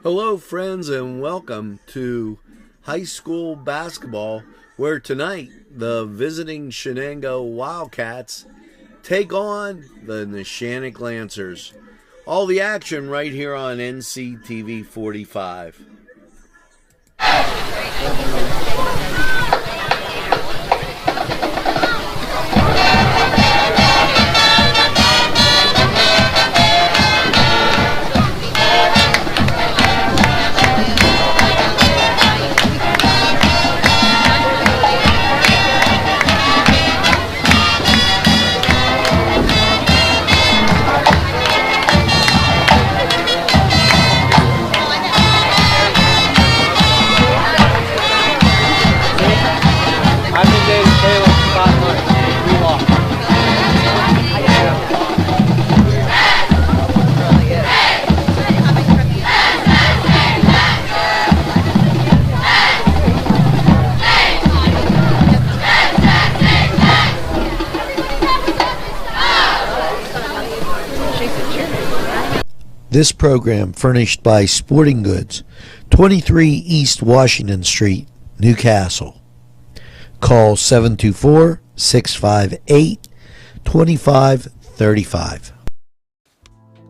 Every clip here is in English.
Hello friends, and welcome to high school basketball, where tonight the visiting Shenango Wildcats take on the NESHANNOCK Lancers. All the action right here on NCTV45. This program furnished by Sporting Goods, 23 East Washington Street, Newcastle. Call 724-658-2535.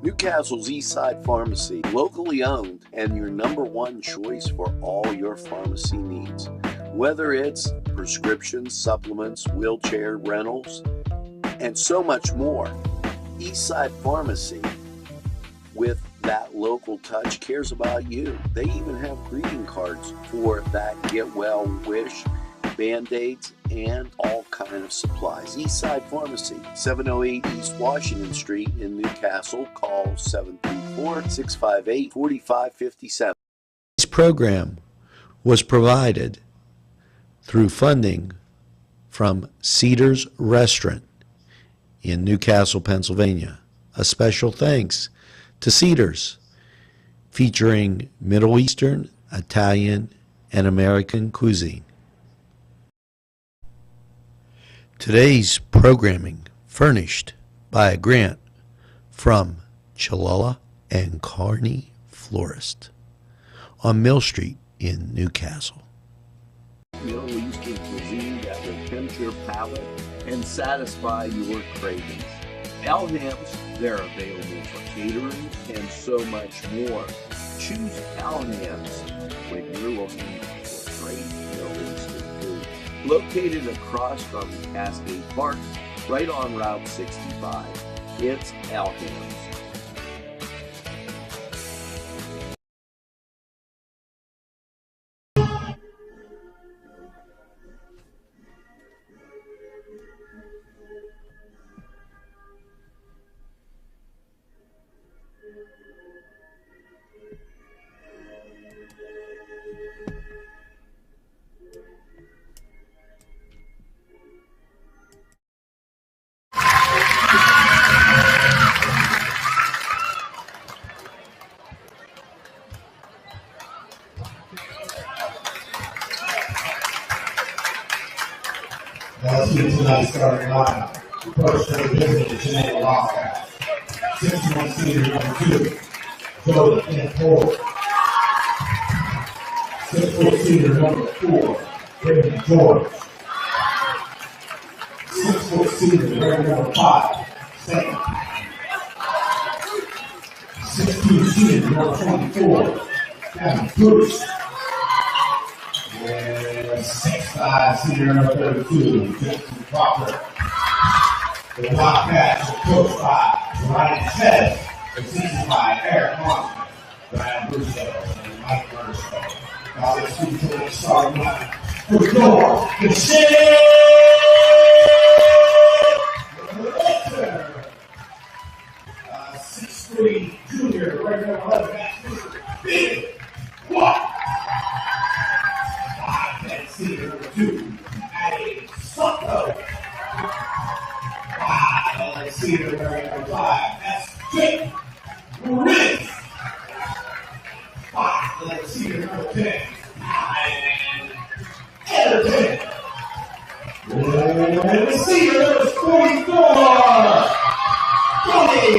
Newcastle's Eastside Pharmacy, locally owned and your #1 choice for all your pharmacy needs. Whether it's prescriptions, supplements, wheelchair rentals, and so much more. Eastside Pharmacy, with that local touch, cares about you. They even have greeting cards for that get well wish, band-aids, and all kind of supplies. Eastside Pharmacy, 708 East Washington Street in Newcastle. Call 734-658-4557. This program was provided through funding from Cedars Restaurant in Newcastle, Pennsylvania. A special thanks to Cedars, featuring Middle Eastern, Italian, and American cuisine. Today's programming furnished by a grant from Chalala and Carney Florist on Mill Street in Newcastle. Middle Eastern cuisine that will tempt your palate and satisfy your cravings. Elham's, they're available for catering and so much more. Choose Elham's when you're looking for great Middle Eastern food. Located across from Cascade Park, right on Route 65. It's Elham's. Let's get tonight's starting lineup. First, for the visiting Shenango Wildcats. 6'1" senior number 2, Jordan and Ford. 6'4" senior number 4, David George. 6'4" senior number 5, Sam. 6'2" senior number 24, Kevin Bruce. And 6'5" senior number 32, Justin Crocker. The Wildcats are coached by Ryan Seth, assisted by Eric Monson, Brian Russo, and Mike Mercer. Now let's see to the starting line. For the door, the Lancers. 6'3" junior, regular 11 back, big. What? 5'10" senior number 2, Addie Sutto. 5'11" senior number 5, that's Jake Maurice. 5'11" senior number 10, Ryan Everton. And the senior number 44, Tony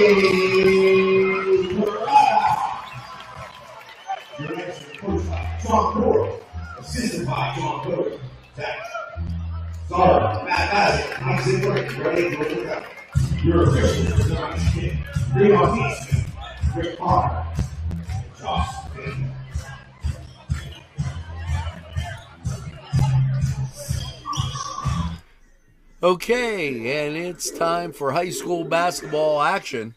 Murata. ready to look up. Your official is on his kid. Green on East. Rick Palmer. Josh. Okay, and it's time for high school basketball action.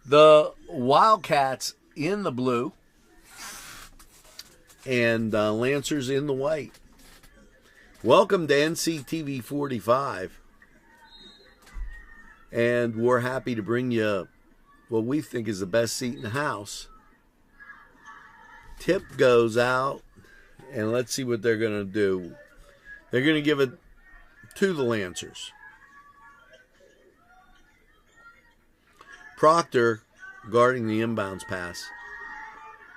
The Wildcats in the blue and Lancers in the white. Welcome to NCTV45. And we're happy to bring you what we think is the best seat in the house. Tip goes out, and let's see what they're going to do. They're going to give it to the Lancers. Proctor guarding the inbounds pass,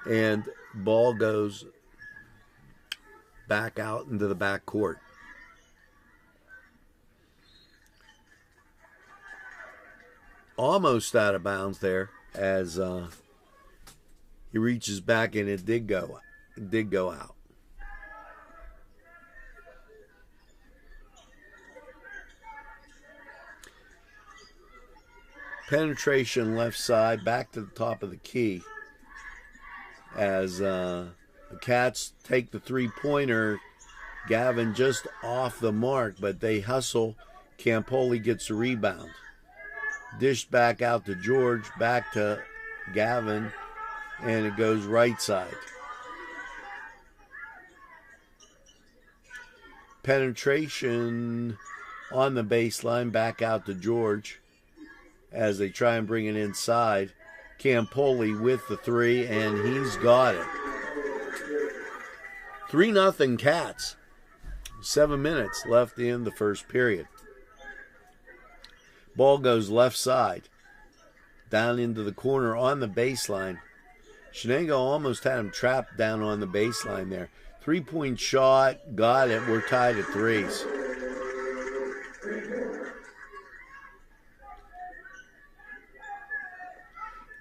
and ball goes back out into the back court. Almost out of bounds there as he reaches back, and it did go out. Penetration left side, back to the top of the key as the Cats take the three-pointer. Gavin just off the mark, but they hustle. Campoli gets the rebound. Dished back out to George, back to Gavin, and it goes right side. Penetration on the baseline, back out to George as they try and bring it inside. Campoli with the three, and he's got it. 3-0 Cats. 7 minutes left in the first period. Ball goes left side, down into the corner on the baseline. Shenango almost had him trapped down on the baseline there. 3-point shot, got it. We're tied at threes.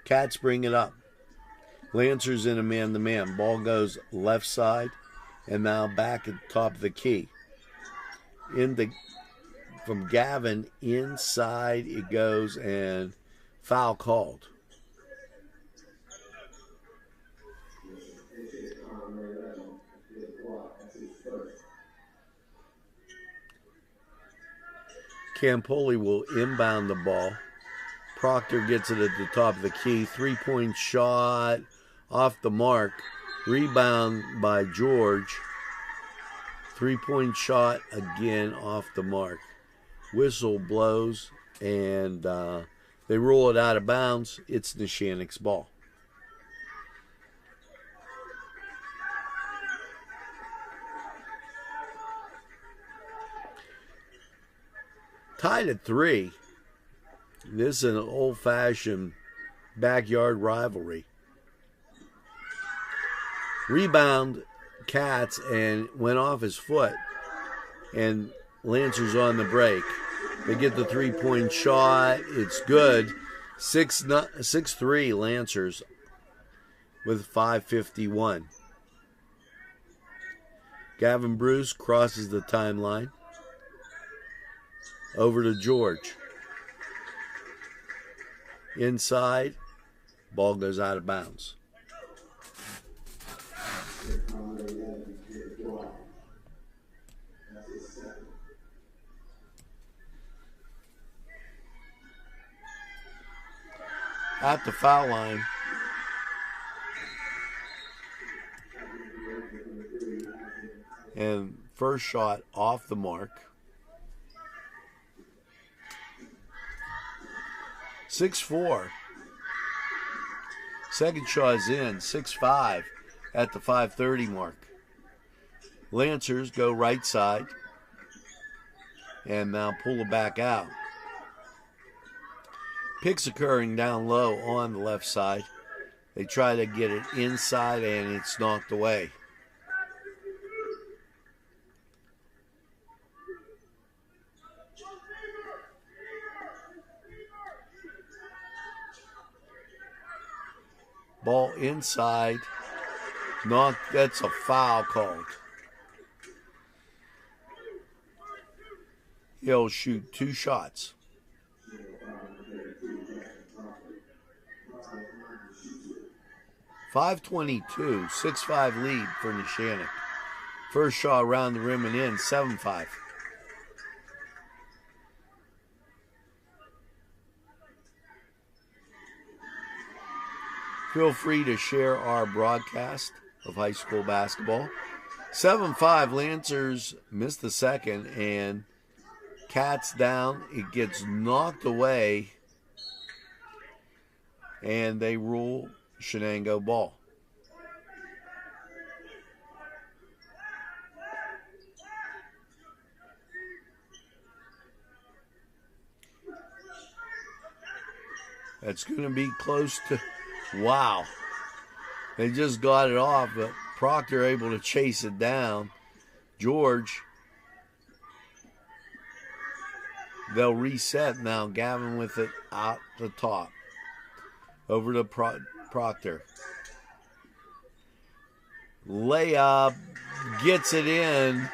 Cats bring it up. Lancers in a man-to-man. Ball goes left side, and now back at the top of the key. From Gavin, inside it goes, and foul called. Campoli will inbound the ball. Proctor gets it at the top of the key. 3-point shot off the mark. Rebound by George. 3-point shot again off the mark. Whistle blows, and they roll it out of bounds. It's NESHANNOCK's ball. Tied at 3. This is an old-fashioned backyard rivalry. Rebound Cats, and went off his foot, and Lancers on the break. They get the 3-point shot. It's good. 6-3 Lancers with 5:51. Gavin Bruce crosses the timeline. Over to George. Inside. Ball goes out of bounds. At the foul line. And first shot off the mark. 6-4. Second shot is in. 6-5 at the 5:30 mark. Lancers go right side and now pull it back out. Picks occurring down low on the left side. They try to get it inside, and it's knocked away. Ball inside. Knocked. That's a foul called. He'll shoot 2 shots. .522, 6-5 lead for NESHANNOCK. First shot around the rim and in, 7-5. Feel free to share our broadcast of high school basketball. 7-5, Lancers missed the second, and Cats down. It gets knocked away, and they rule Shenango ball. That's going to be close to, wow. They just got it off, but Proctor able to chase it down. George, they'll reset now. Gavin with it out the top. Over to Proctor. Layup, gets it in.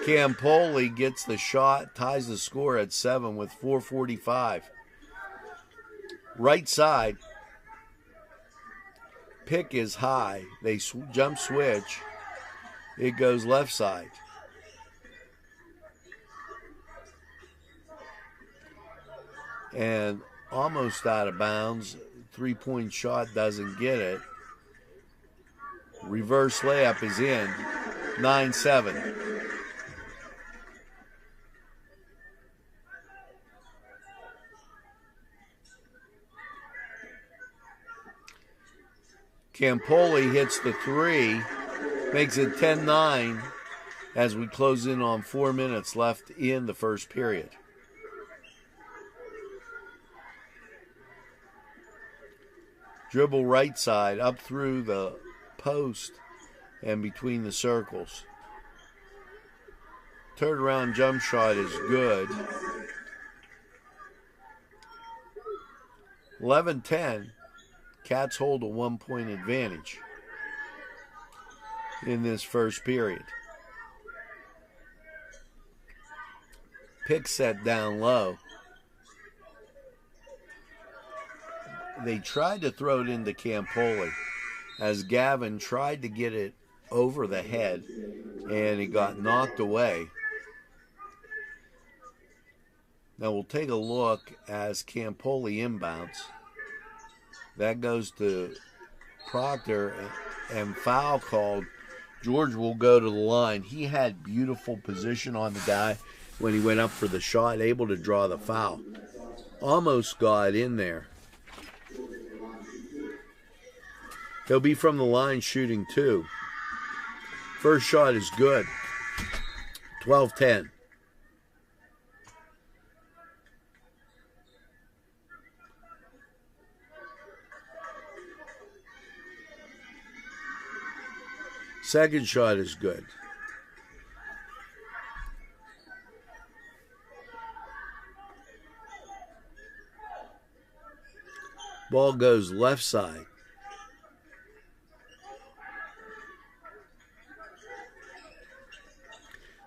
Campoli gets the shot, ties the score at 7 with 4:45. Right side. Pick is high. They jump switch. It goes left side. And almost out of bounds. 3-point shot doesn't get it. Reverse layup is in. 9-7. Campoli hits the 3, makes it 10-9 as we close in on 4 minutes left in the first period. Dribble right side up through the post and between the circles. Turnaround jump shot is good. 11-10. Cats hold a 1-point advantage in this first period. Pick set down low. They tried to throw it into Campoli as Gavin tried to get it over the head, and it got knocked away. Now we'll take a look as Campoli inbounds. That goes to Proctor, and foul called. George will go to the line. He had beautiful position on the guy when he went up for the shot, able to draw the foul. Almost got in there. He'll be from the line shooting 2. First shot is good. 12-10. Second shot is good. Ball goes left side.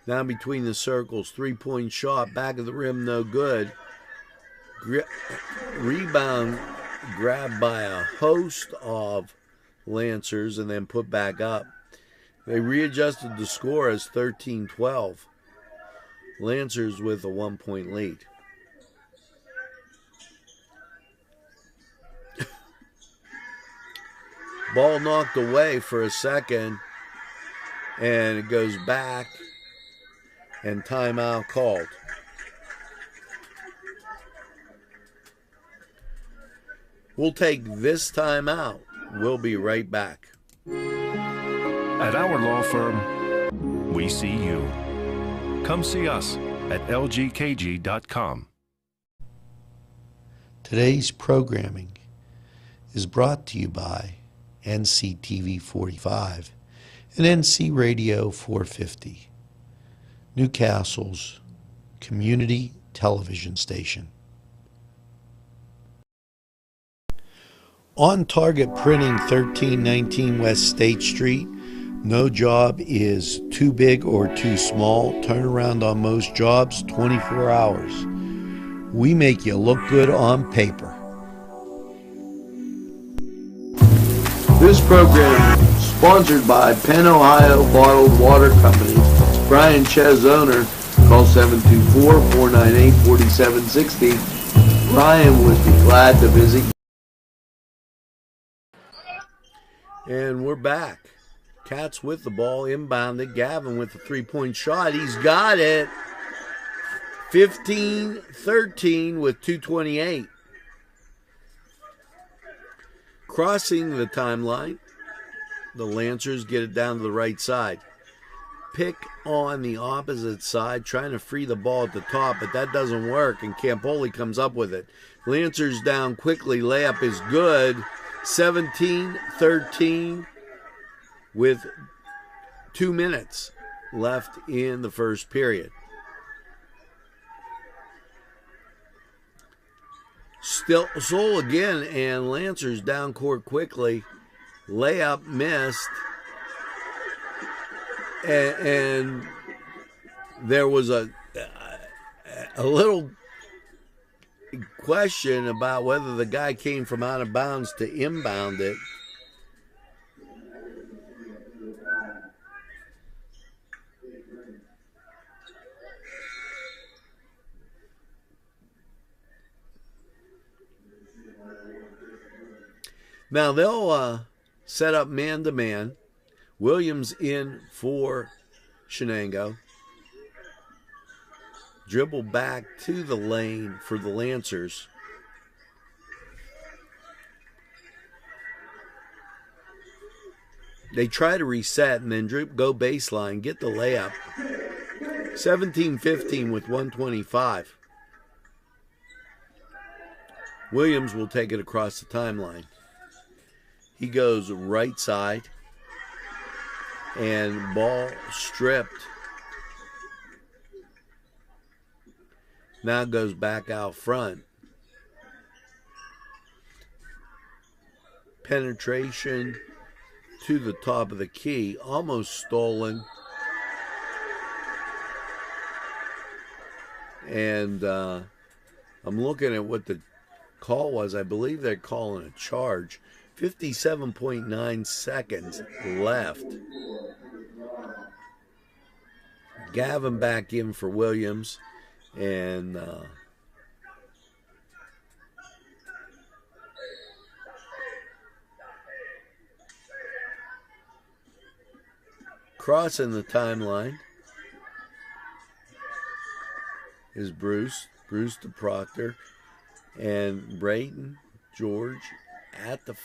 Now between the circles, 3-point shot, back of the rim, no good. Rebound grabbed by a host of Lancers and then put back up. They readjusted the score as 13-12. Lancers with a 1-point lead. Ball knocked away for a second, and it goes back, and timeout called. We'll take this timeout. We'll be right back. At our law firm, we see you. Come see us at lgkg.com. Today's programming is brought to you by NCTV45 and NC Radio 450, Newcastle's community television station. On Target Printing, 1319 West State Street, No job is too big or too small. Turnaround on most jobs, 24 hours. We make you look good on paper. This program is sponsored by Penn Ohio Bottled Water Company. Brian Ches, owner. Call 724-498-4760. Brian would be glad to visit. And we're back. Cats with the ball, inbounded. Gavin with the three-point shot. He's got it. 15-13 with 2:28. Crossing the timeline, the Lancers get it down to the right side. Pick on the opposite side, trying to free the ball at the top, but that doesn't work, and Campoli comes up with it. Lancers down quickly. Layup is good. 17-13 with 2 minutes left in the first period. Still Soul again, and Lancers down court quickly. Layup missed. And there was a little question about whether the guy came from out of bounds to inbound it. Now they'll set up man-to-man. Williams in for Shenango. Dribble back to the lane for the Lancers. They try to reset and then go baseline, get the layup. 17-15 with 1:25. Williams will take it across the timeline. He goes right side, and ball stripped. Now goes back out front. Penetration to the top of the key, almost stolen. And I'm looking at what the call was. I believe they're calling a charge. 57.9 seconds left. Gavin back in for Williams, and crossing the timeline is Bruce to Proctor, and Brayton George at the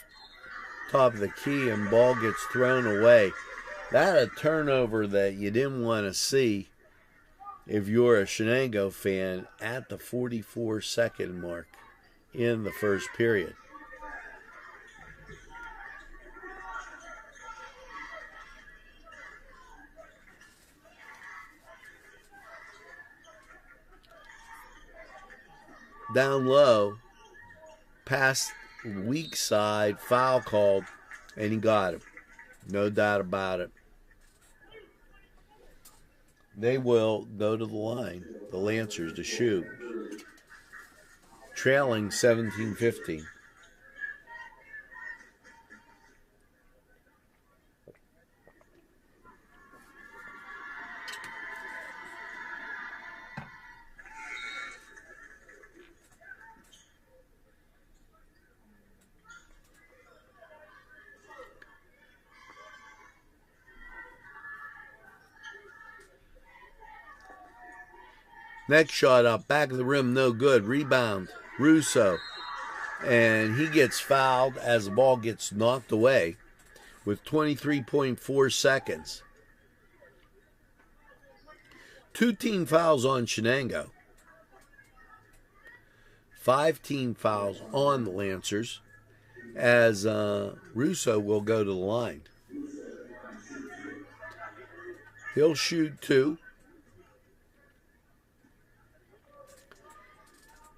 top of the key, and ball gets thrown away. That a turnover that you didn't want to see if you're a Shenango fan at the 44-second mark in the first period. Down low, past weak side, foul called, and he got him. No doubt about it. They will go to the line, the Lancers, to shoot. Trailing 17-15. Next shot up, back of the rim, no good. Rebound, Russo. And he gets fouled as the ball gets knocked away with 23.4 seconds. 2 team fouls on Shenango. 5 team fouls on the Lancers, as Russo will go to the line. He'll shoot 2.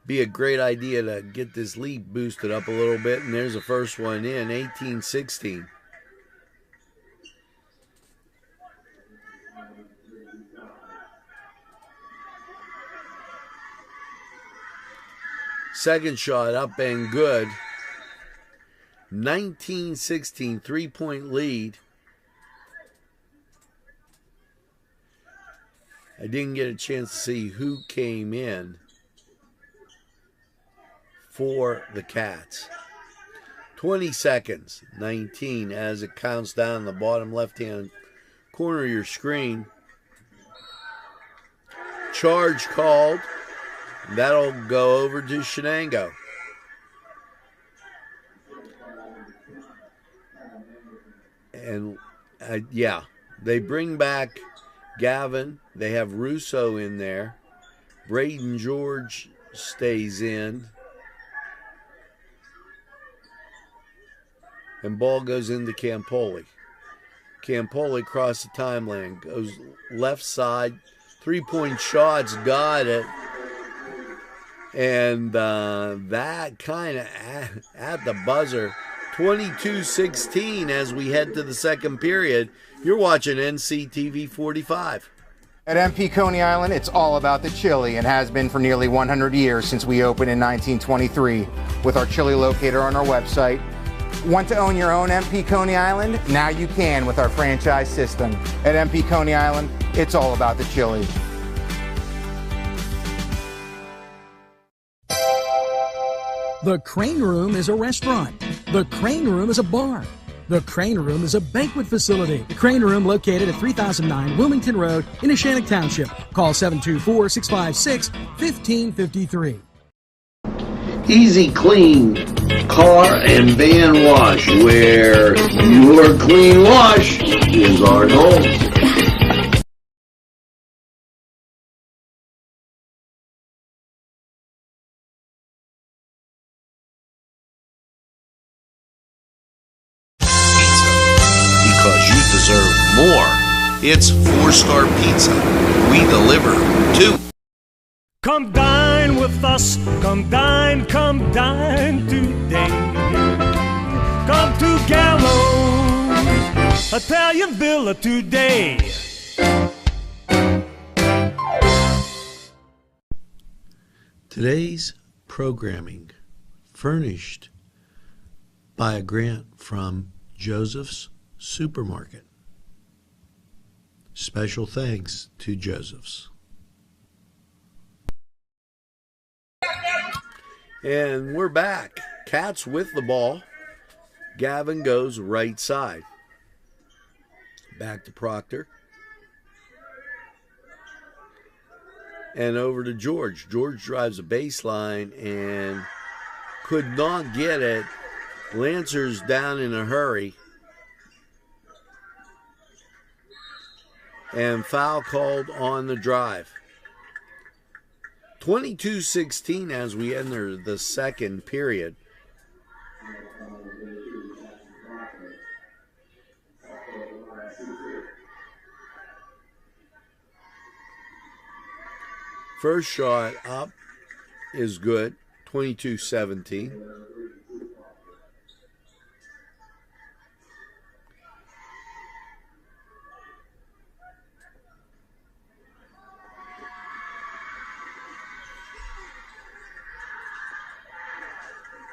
Be a great idea to get this lead boosted up a little bit, and there's the first one in, 18-16. Second shot up and good. 19-16, 3-point lead. I didn't get a chance to see who came in for the Cats. 20 seconds, 19, as it counts down the bottom left-hand corner of your screen. Charge called. That'll go over to Shenango. And, yeah, they bring back Gavin. They have Russo in there. Braden George stays in. And ball goes into Campoli. Campoli across the timeline. Goes left side. 3-point shots. Got it. And that kind of at the buzzer. 22-16 as we head to the second period. You're watching NCTV45. At MP Coney Island, it's all about the chili and has been for nearly 100 years since we opened in 1923 with our chili locator on our website. Want to own your own MP Coney Island? Now you can with our franchise system. At MP Coney Island, it's all about the chili. The Crane Room is a restaurant. The Crane Room is a bar. The Crane Room is a banquet facility. The Crane Room located at 3009 Wilmington Road in NESHANNOCK Township. Call 724-656-1553. Easy Clean Car and Van Wash, where your clean wash is our goal. Because you deserve more. It's 4-star pizza. We deliver too. Come dine with us, come dine today. Come to Gallows Italian Villa today. Today's programming furnished by a grant from Joseph's Supermarket. Special thanks to Joseph's. And we're back. Cats with the ball. Gavin goes right side. Back to Proctor. And over to George. George drives a baseline and could not get it. Lancer's down in a hurry. And foul called on the drive. 22-16 as we enter the second period. First shot up is good, 22-17.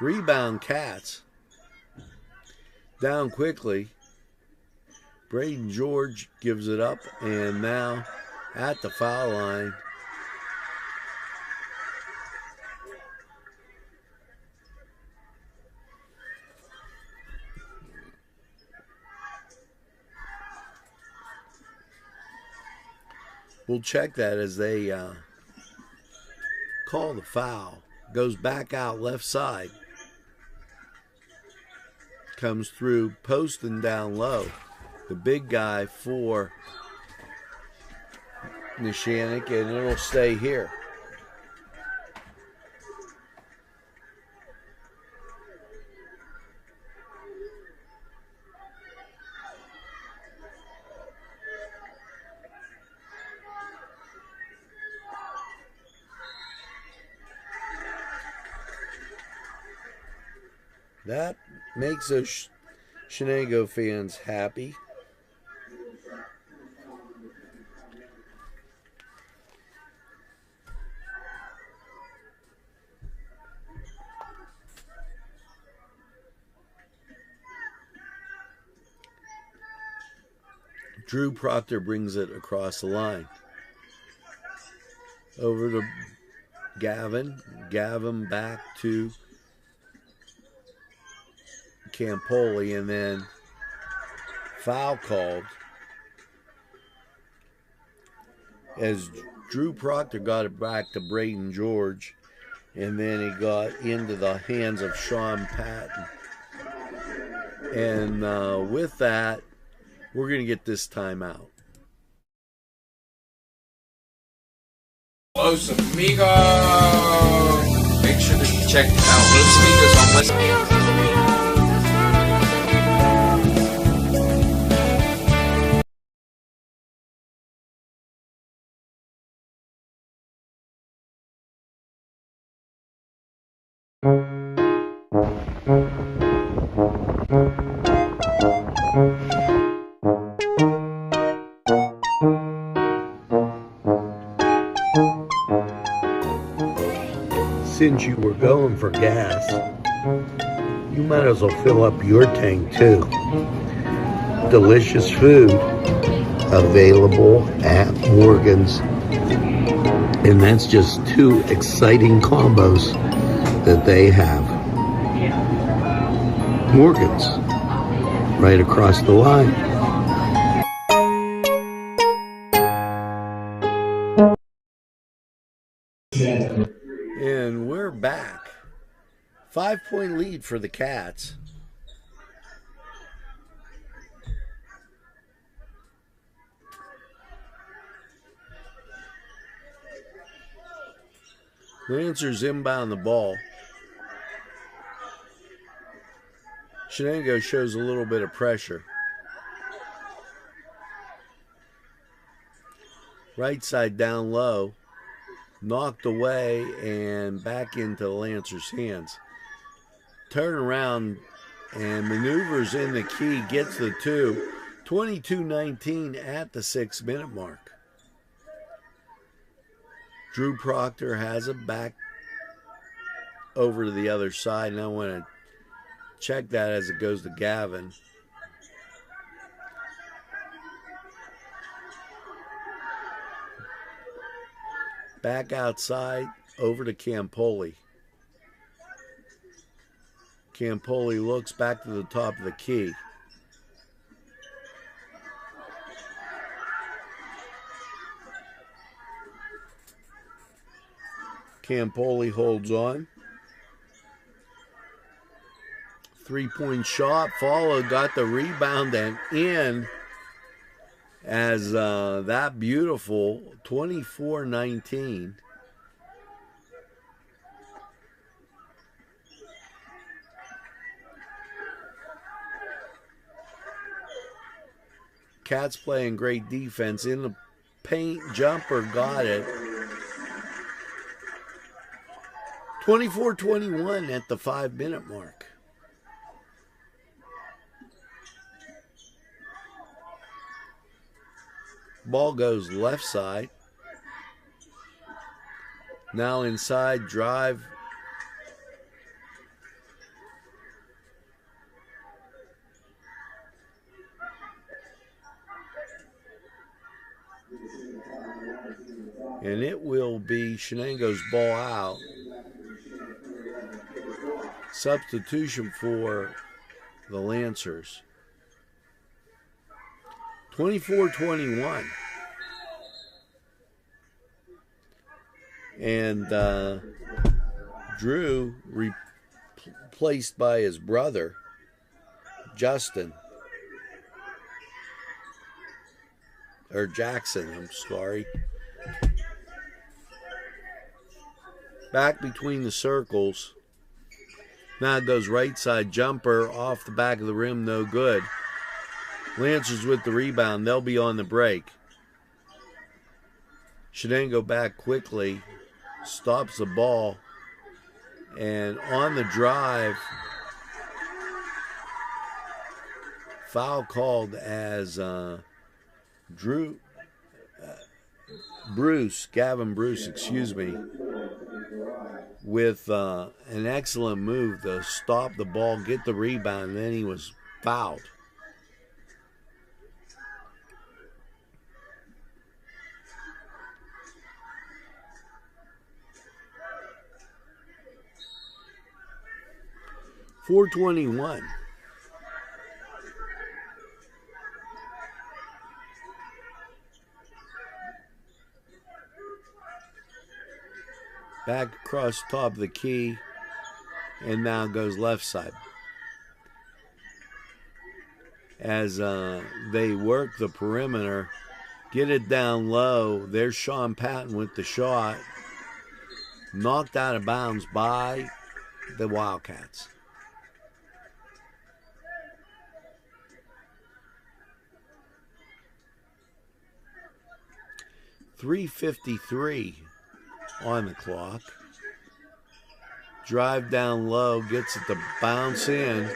Rebound Cats. Down quickly. Braden George gives it up, and now at the foul line. We'll check that as they call the foul. Goes back out left side. Comes through post and down low. The big guy for NESHANNOCK, and it'll stay here. That makes us Shenango fans happy. Drew Proctor brings it across the line. Over to Gavin. Gavin back to Campoli, and then foul called as Drew Proctor got it back to Braden George, and then he got into the hands of Sean Patton. And with that, we're going to get this timeout. Los amigos! Make sure to check out Los Amigos on West. Since you were going for gas, you might as well fill up your tank too. Delicious food available at Morgan's. And that's just two exciting combos that they have. Morgan's, right across the line. And we're back. 5-point lead for the Cats. Lancers inbound the ball. Shenango shows a little bit of pressure. Right side down low. Knocked away and back into the Lancers' hands. Turn around and maneuvers in the key. Gets the two. 22-19 at the 6-minute mark. Drew Proctor has it back over to the other side. And I want to check that as it goes to Gavin. Back outside, over to Campoli. Campoli looks back to the top of the key. Campoli holds on. 3-point shot, followed, got the rebound and in as that beautiful 24-19. Cats playing great defense in the paint. Jumper got it. 24-21 at the 5-minute mark. Ball goes left side. Now inside, drive. And it will be Shenango's ball out. Substitution for the Lancers. 24-21. And Drew replaced by his brother, Justin. Or Jackson, I'm sorry. Back between the circles. Now it goes right side jumper off the back of the rim, no good. Lancers with the rebound. They'll be on the break. Shenango back quickly. Stops the ball. And on the drive, foul called as Gavin Bruce, excuse me, with an excellent move to stop the ball, get the rebound, and then he was fouled. 421. Back across the top of the key, and now goes left side. As they work the perimeter, get it down low. There's Sean Patton with the shot. Knocked out of bounds by the Wildcats. .353 on the clock. Drive down low, gets it to bounce in.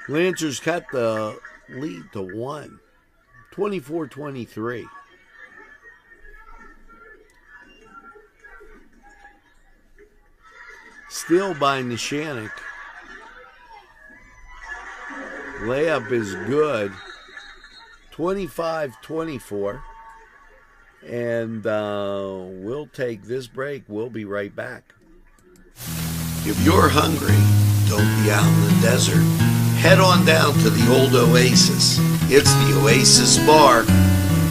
Lancers cut the lead to 1. 24-23. Steal by NESHANNOCK. Layup is good. 25-24. And we'll take this break. We'll be right back. If you're hungry, don't be out in the desert. Head on down to the old Oasis. It's the Oasis Bar,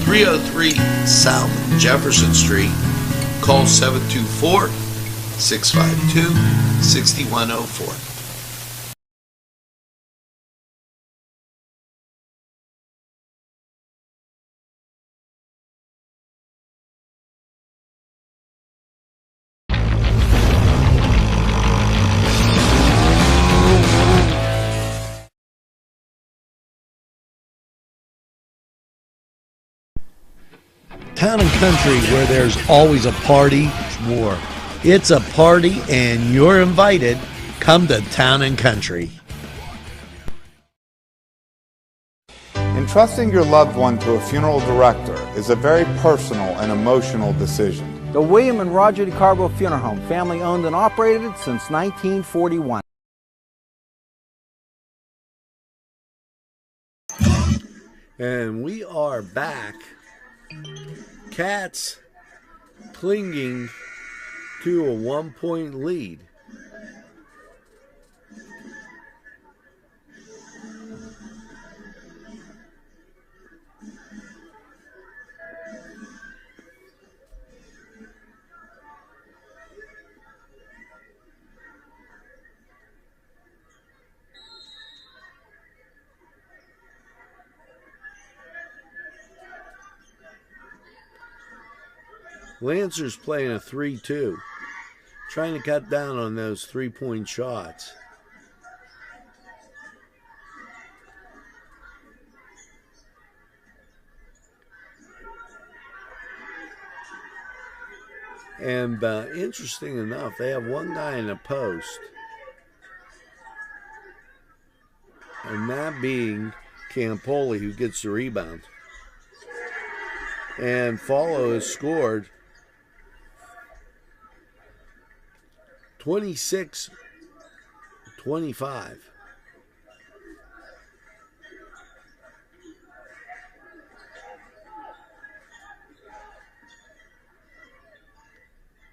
303 South Jefferson Street. Call 724-652-6104. Town and country where there's always a party, more. It's a party and you're invited. Come to Town and Country. Entrusting your loved one to a funeral director is a very personal and emotional decision. The William and Roger DeCarbo Funeral Home, family owned and operated since 1941. And we are back. Cats clinging to a 1-point lead. Lancers playing a 3-2, trying to cut down on those 3-point shots. And interesting enough, they have one guy in the post, and that being Campoli, who gets the rebound. And Follow has scored 26-25.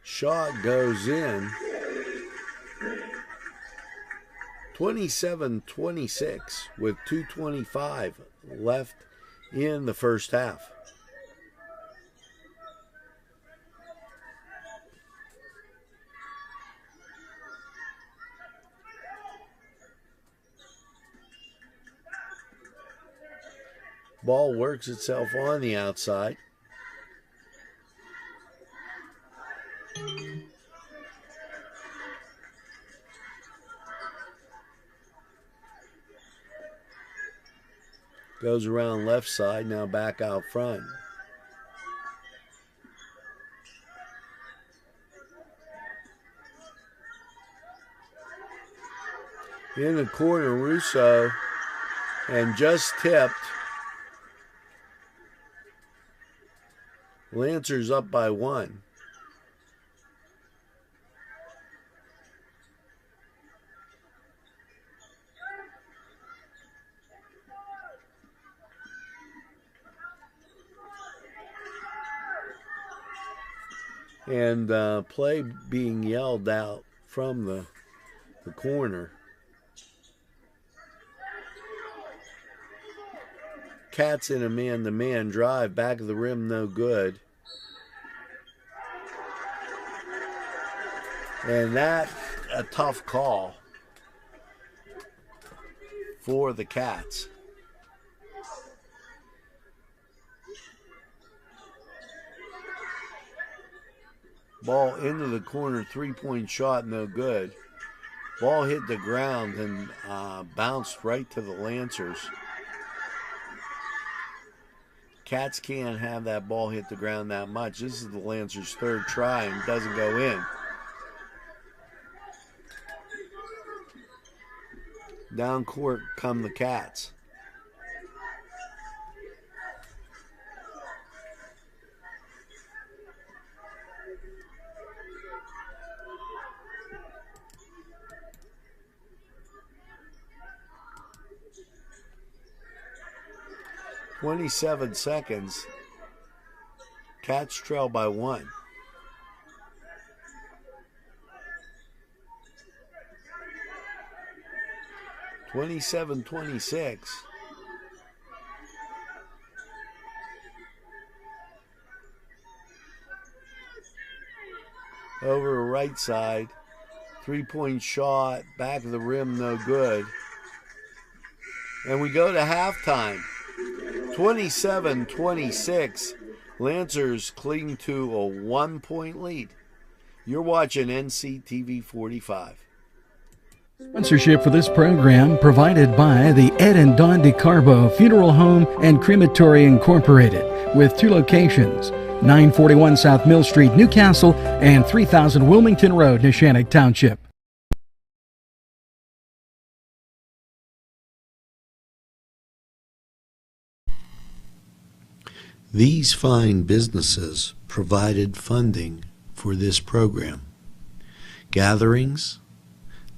Shot goes in. 27-26 with 2:25 left in the first half. Ball works itself on the outside. Goes around left side, now back out front. In the corner, Russo, and just tipped. Lancers up by 1. And play being yelled out from the corner. Cats in a man-to-man drive. Back of the rim, no good. And that, a tough call for the Cats. Ball into the corner, three-point shot, no good. Ball hit the ground and bounced right to the Lancers. Cats can't have that ball hit the ground that much. This is the Lancers' third try and doesn't go in. Down court come the Cats. .27 seconds. Cats trail by 1. .27-26. Over the right side. 3-point shot. Back of the rim, no good. And we go to halftime. 27-26. Lancers cling to a 1-point lead. You're watching NCTV45. Sponsorship for this program provided by the Ed and Dawn DeCarbo Funeral Home and Crematory Incorporated, with 2 locations, 941 South Mill Street, Newcastle, and 3000 Wilmington Road, Neshannock Township. These fine businesses provided funding for this program. Gatherings,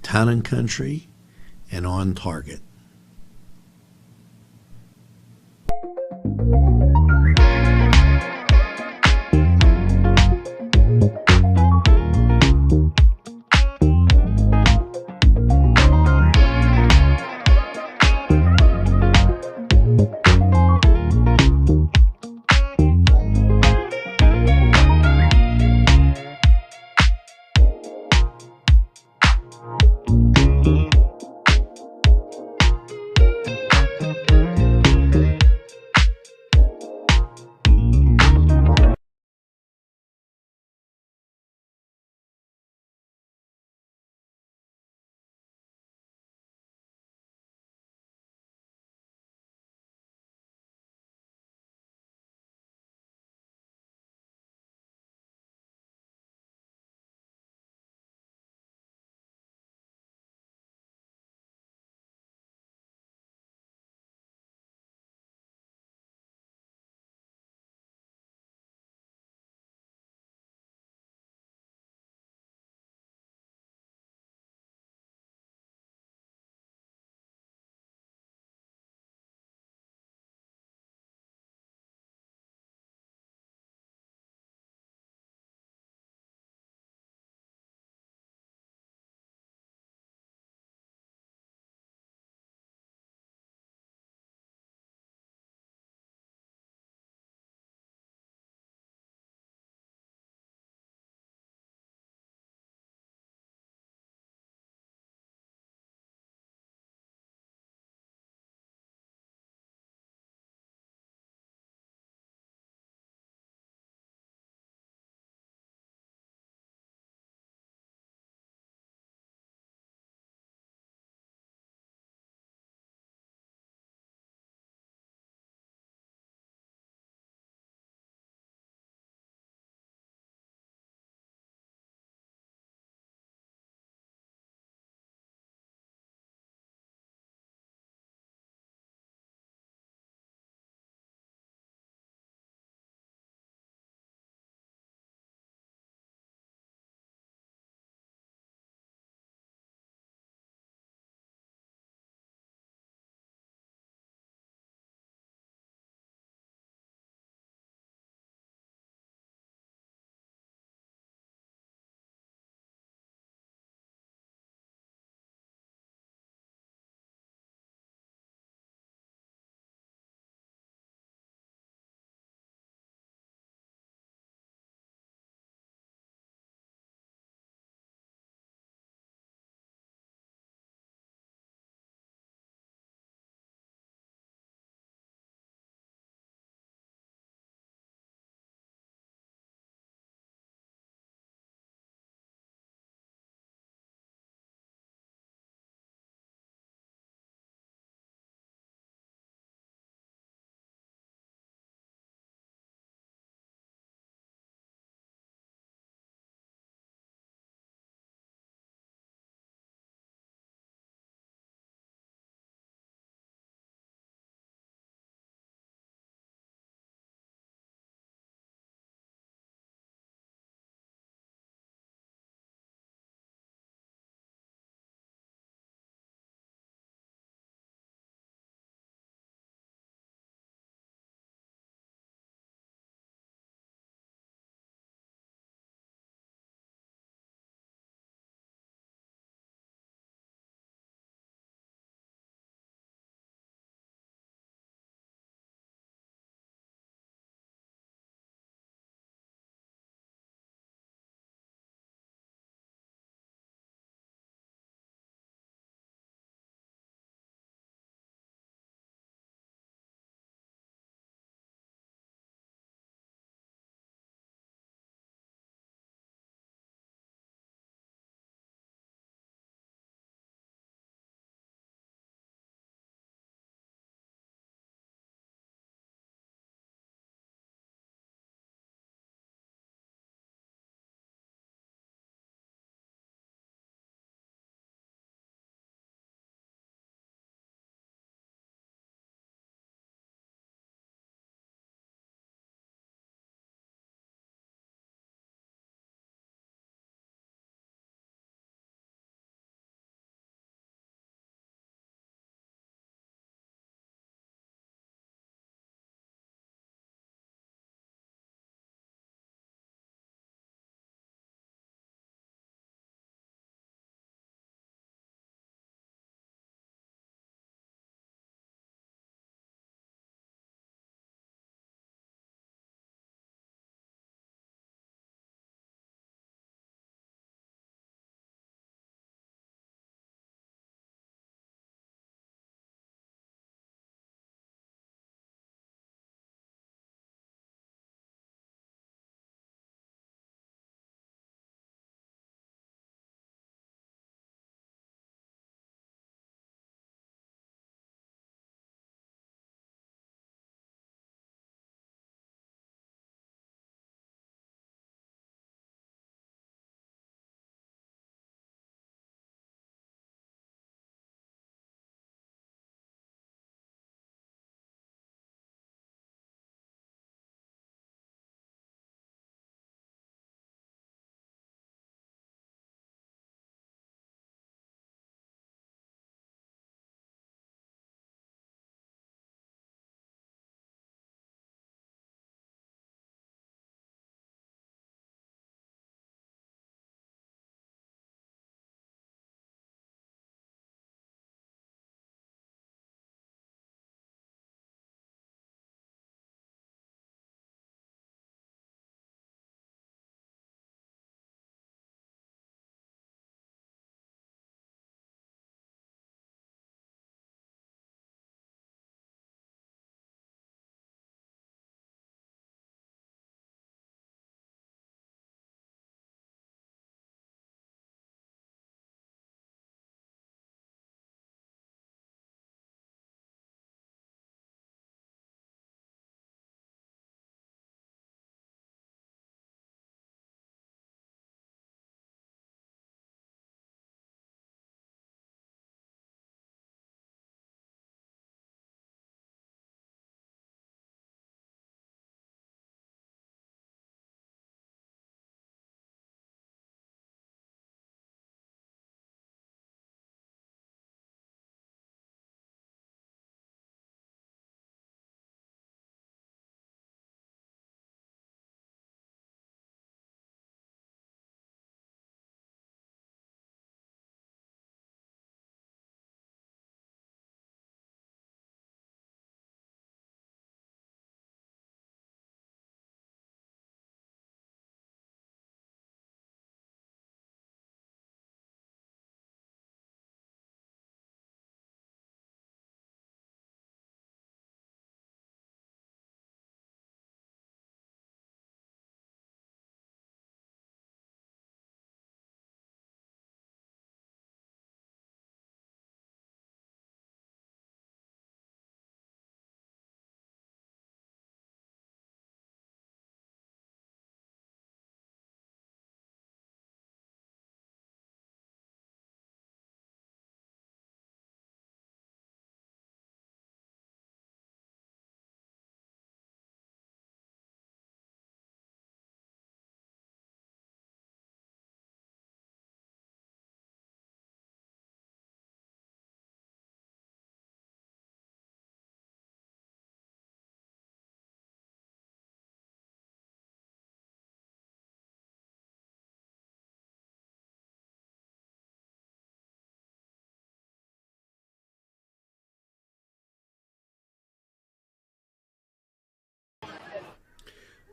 Town and Country, and On Target.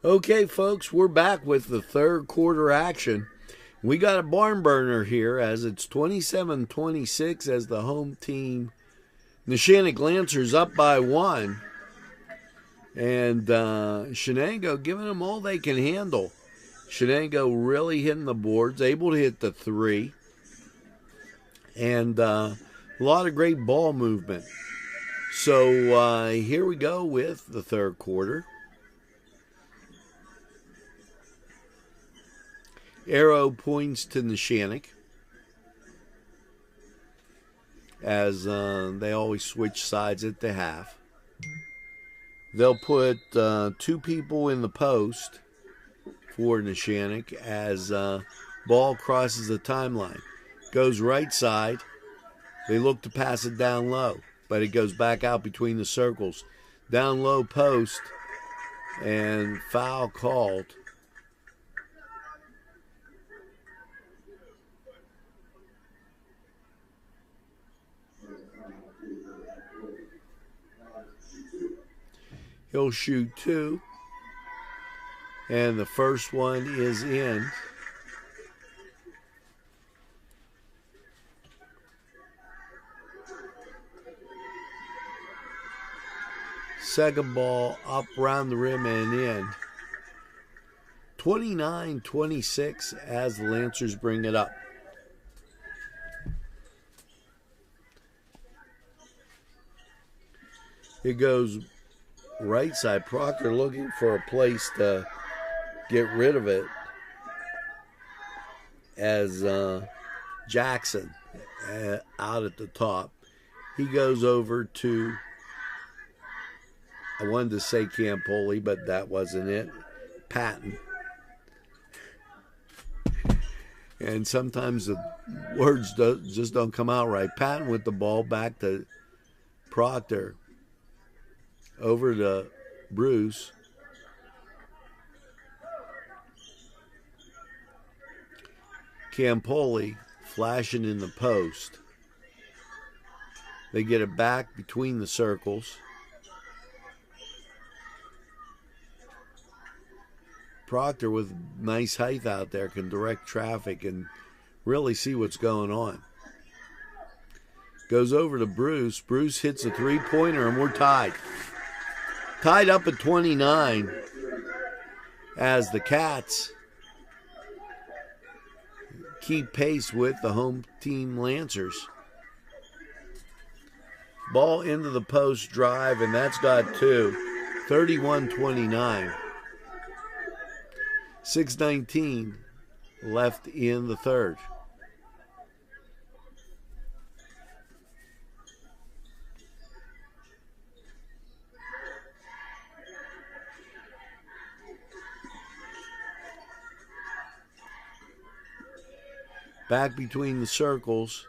Okay, folks, we're back with the third quarter action. We got a barn burner here as it's 27-26 as the home team, Neshannock Lancers, up by 1. And Shenango giving them all they can handle. Shenango really hitting the boards, able to hit the 3. And a lot of great ball movement. So here we go with the third quarter. Arrow points to Neshannock as they always switch sides at the half. They'll put 2 people in the post for Neshannock as ball crosses the timeline. Goes right side. They look to pass it down low, but it goes back out between the circles. Down low post and foul called. He'll shoot 2. And the first one is in. Second ball up around the rim and in. 29-26 as the Lancers bring it up. It goes right side. Proctor looking for a place to get rid of it as Jackson out at the top. He goes over to, I wanted to say Campoli, but that wasn't it, Patton. And sometimes the words just don't come out right. Patton with the ball back to Proctor. Over to Bruce. Campoli flashing in the post. They get it back between the circles. Proctor with nice height out there can direct traffic and really see what's going on. Goes over to Bruce. Bruce hits a 3-pointer and we're tied. Tied up at 29 as the Cats keep pace with the home team Lancers. Ball into the post drive, and that's got 2. 31-29. 6:19 left in the third. Back between the circles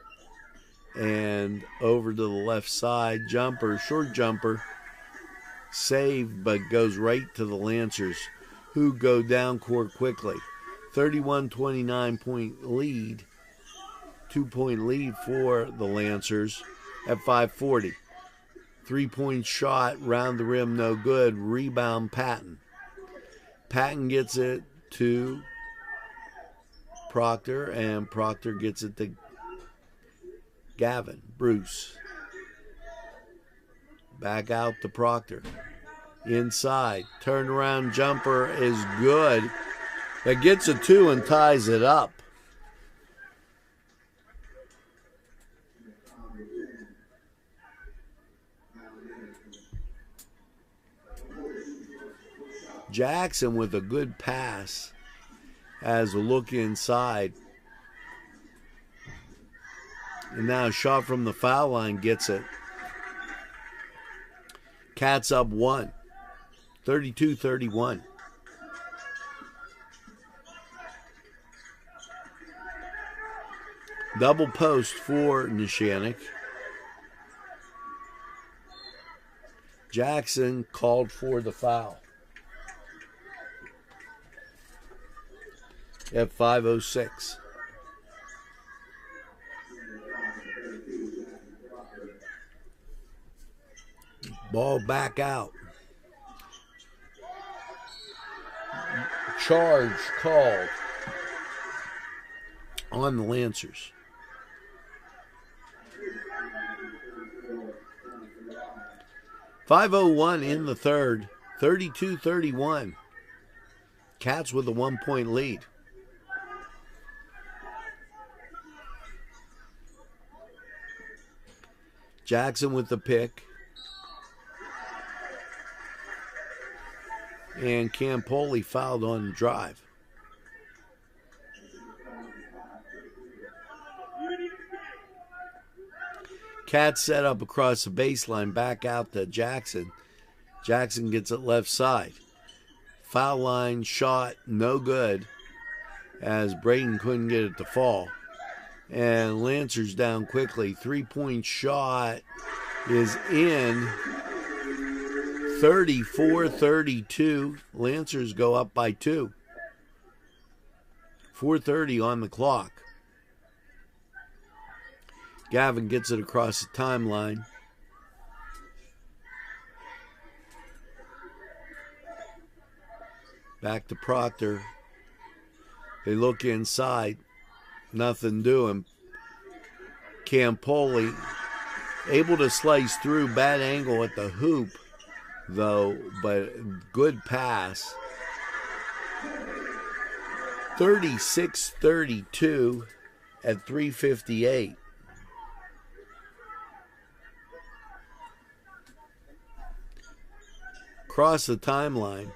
and over to the left side. Jumper, short jumper, saved, but goes right to the Lancers, who go down court quickly. 31-29 point lead, 2-point lead for the Lancers at 5:40. 3-point shot, round the rim, no good. Rebound, Patton. Patton gets it to Proctor, and Proctor gets it to Gavin. Bruce. Back out to Proctor. Inside. Turnaround jumper is good. That gets a 2 and ties it up. Jackson with a good pass as a look inside. And now a shot from the foul line gets it. Cats up 1. 32-31. Double post for Neshannock. Jackson called for the foul. At 5:06. Ball back out. charge called on the Lancers. .501 in the third, 32-31. Cats with a 1-point lead. Jackson with the pick. And Campoli fouled on the drive. Cats set up across the baseline, back out to Jackson. Jackson gets it left side. Foul line shot, no good, as Braden couldn't get it to fall. And Lancers down quickly. 3-point shot is in. 34-32. Lancers go up by 2. 4:30 on the clock. Gavin gets it across the timeline. Back to Proctor. They look inside. Nothing doing. Campoli able to slice through. Bad angle at the hoop, though, but good pass. 36-32 at 3:58. Across the timeline.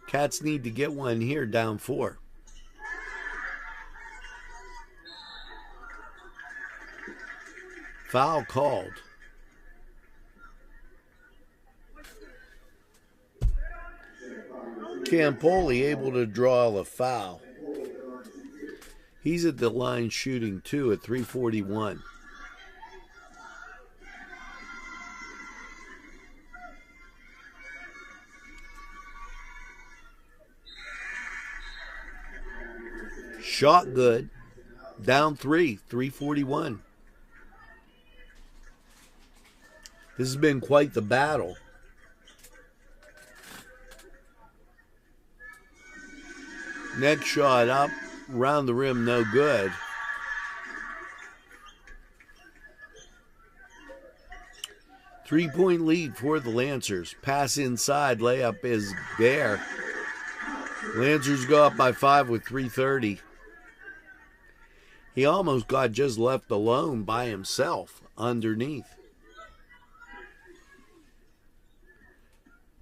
Cats need to get one here, down 4. Foul called. Campoli able to draw the foul. He's at the line shooting 2 at 3:41. Shot good. Down 3, 3:41. This has been quite the battle. Next shot up, round the rim, no good. Three-point lead for the Lancers. Pass inside, layup is there. Lancers go up by 5 with 3:30. He almost got just left alone by himself underneath.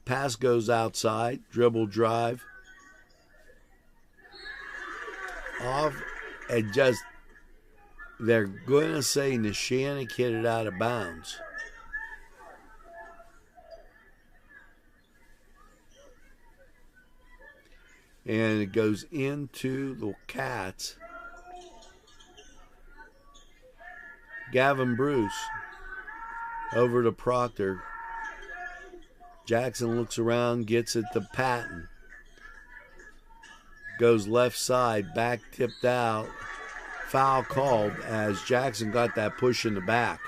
Pass goes outside, dribble drive. Off, and just, they're going to say NESHANNOCK hit it out of bounds. And it goes into the Cats. Gavin Bruce over to Proctor. Jackson looks around, gets it to Patton. Goes left side, back tipped out. Foul called as Jackson got that push in the back.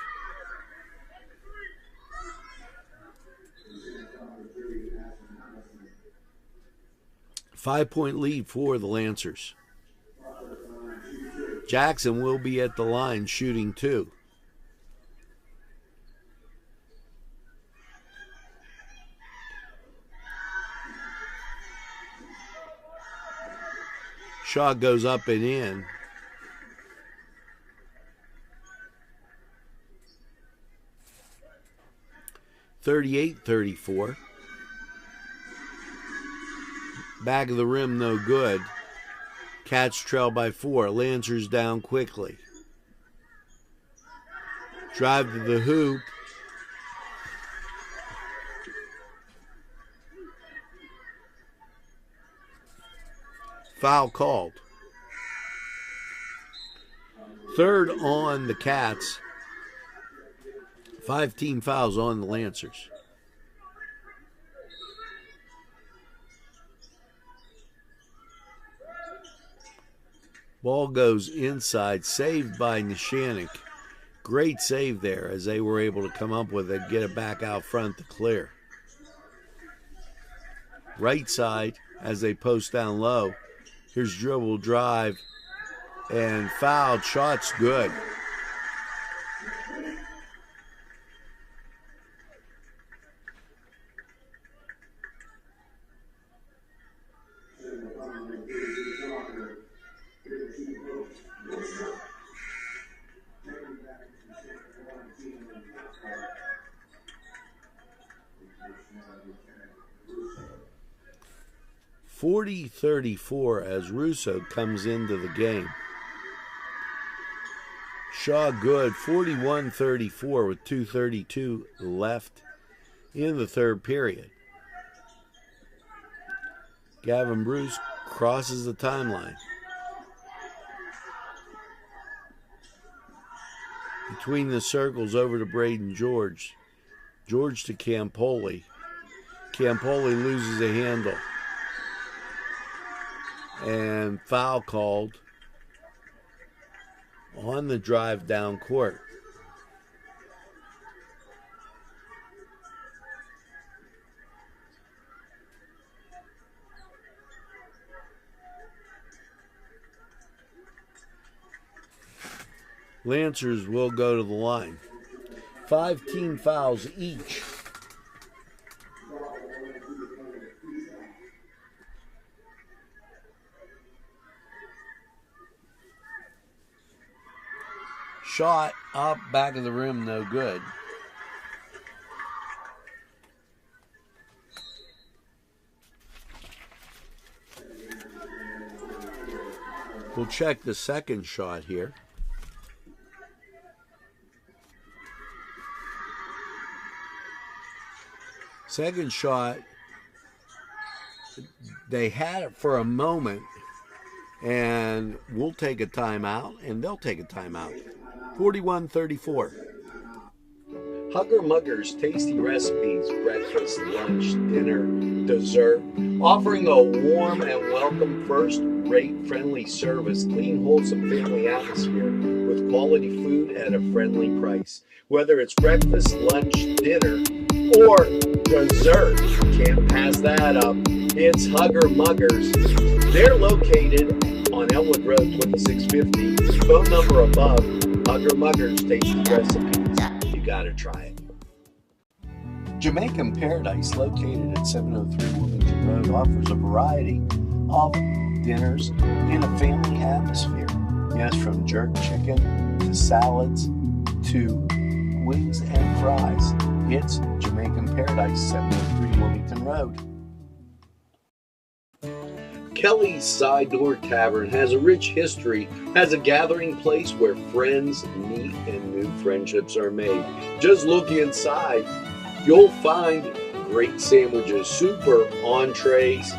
Five-point lead for the Lancers. Jackson will be at the line shooting 2. Shot goes up and in. .38-34. Back of the rim, no good. Cats trail by 4. Lancers down quickly. Drive to the hoop. Foul called. Third on the Cats. 5 team fouls on the Lancers. Ball goes inside, saved by NESHANNOCK. Great save there as they were able to come up with it, get it back out front to clear. Right side. as they post down low. Here's dribble drive and fouled. Shot's good. .40-34 as Russo comes into the game. Shaw good, 41-34 with 2:32 left in the third period. Gavin Bruce crosses the timeline. Between the circles over to Braden George. George to Campoli. Campoli loses a handle. And foul called on the drive down court. Lancers will go to the line. 5 team fouls each. Shot up, back of the rim, no good. We'll check the second shot here. Second shot, they had it for a moment, and we'll take a timeout, and they'll take a timeout. 41-34. Hugger Mugger's tasty recipes, breakfast, lunch, dinner, dessert, offering a warm and welcome first-rate friendly service, clean, wholesome family atmosphere with quality food at a friendly price. Whether it's breakfast, lunch, dinner, or dessert, can't pass that up. It's Hugger Muggers. They're located on Elmwood Road, 2650. Phone number above. Hugger Muggers tasty recipes. You gotta try it. Jamaican Paradise, located at 703 Wilmington Road, offers a variety of dinners in a family atmosphere. Yes, from jerk chicken to salads to wings and fries. It's Jamaican Paradise, 703 Wilmington Road. Kelly's Side Door Tavern has a rich history as a gathering place where friends meet and new friendships are made. Just look inside. You'll find great sandwiches, super entrees,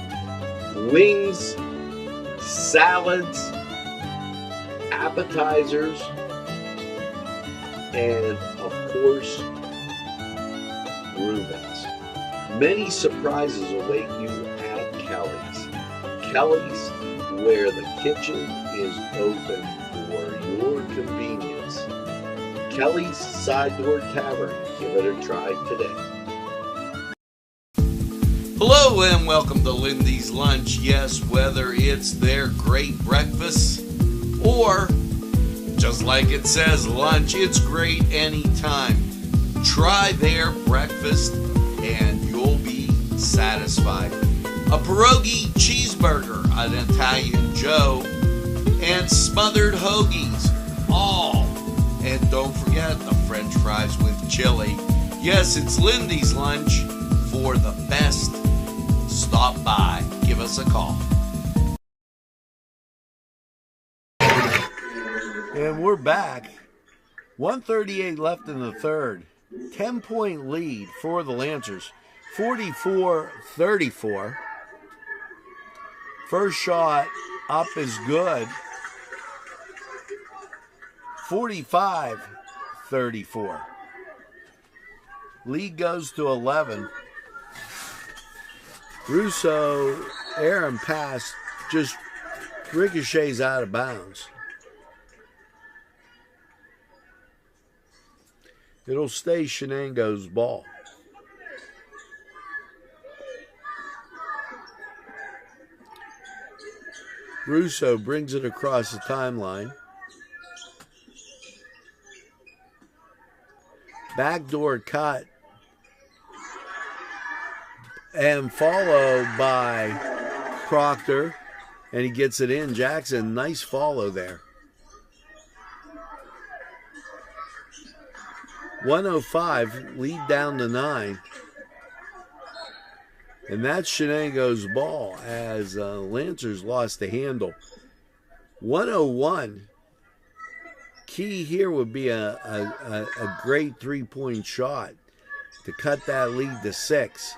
wings, salads, appetizers, and of course, Rubens. Many surprises await you at Kelly's. Kelly's, where the kitchen is open for your convenience. Kelly's Side Door Tavern. Give it a try today. Hello and welcome to Lindy's Lunch. Yes, whether it's their great breakfast or just like it says, lunch, it's great anytime. Try their breakfast and you'll be satisfied. A pierogi cheeseburger, an Italian Joe, and smothered hoagies, all. And don't forget the French fries with chili. Yes, it's Lindy's Lunch. For the best, stop by. Give us a call. And we're back. 1:38 left in the third. 10-point lead for the Lancers. 44-34. First shot up is good. 45-34. Lead goes to 11. Russo, Aaron pass just ricochets out of bounds. It'll stay Shenango's ball. Russo brings it across the timeline. Backdoor cut. And followed by Proctor. And he gets it in. Jackson, nice follow there. 105, lead down to 9. And that's Shenango's ball as Lancers lost the handle. 101. Key here would be a great three-point shot to cut that lead to 6.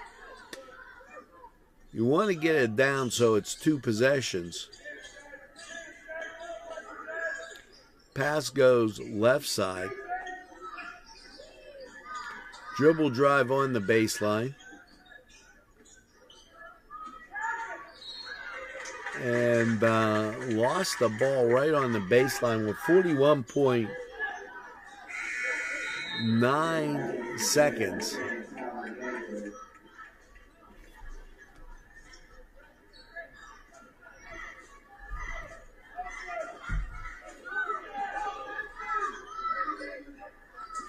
You want to get it down so it's 2 possessions. Pass goes left side. Dribble drive on the baseline. And lost the ball right on the baseline with 41.9 seconds.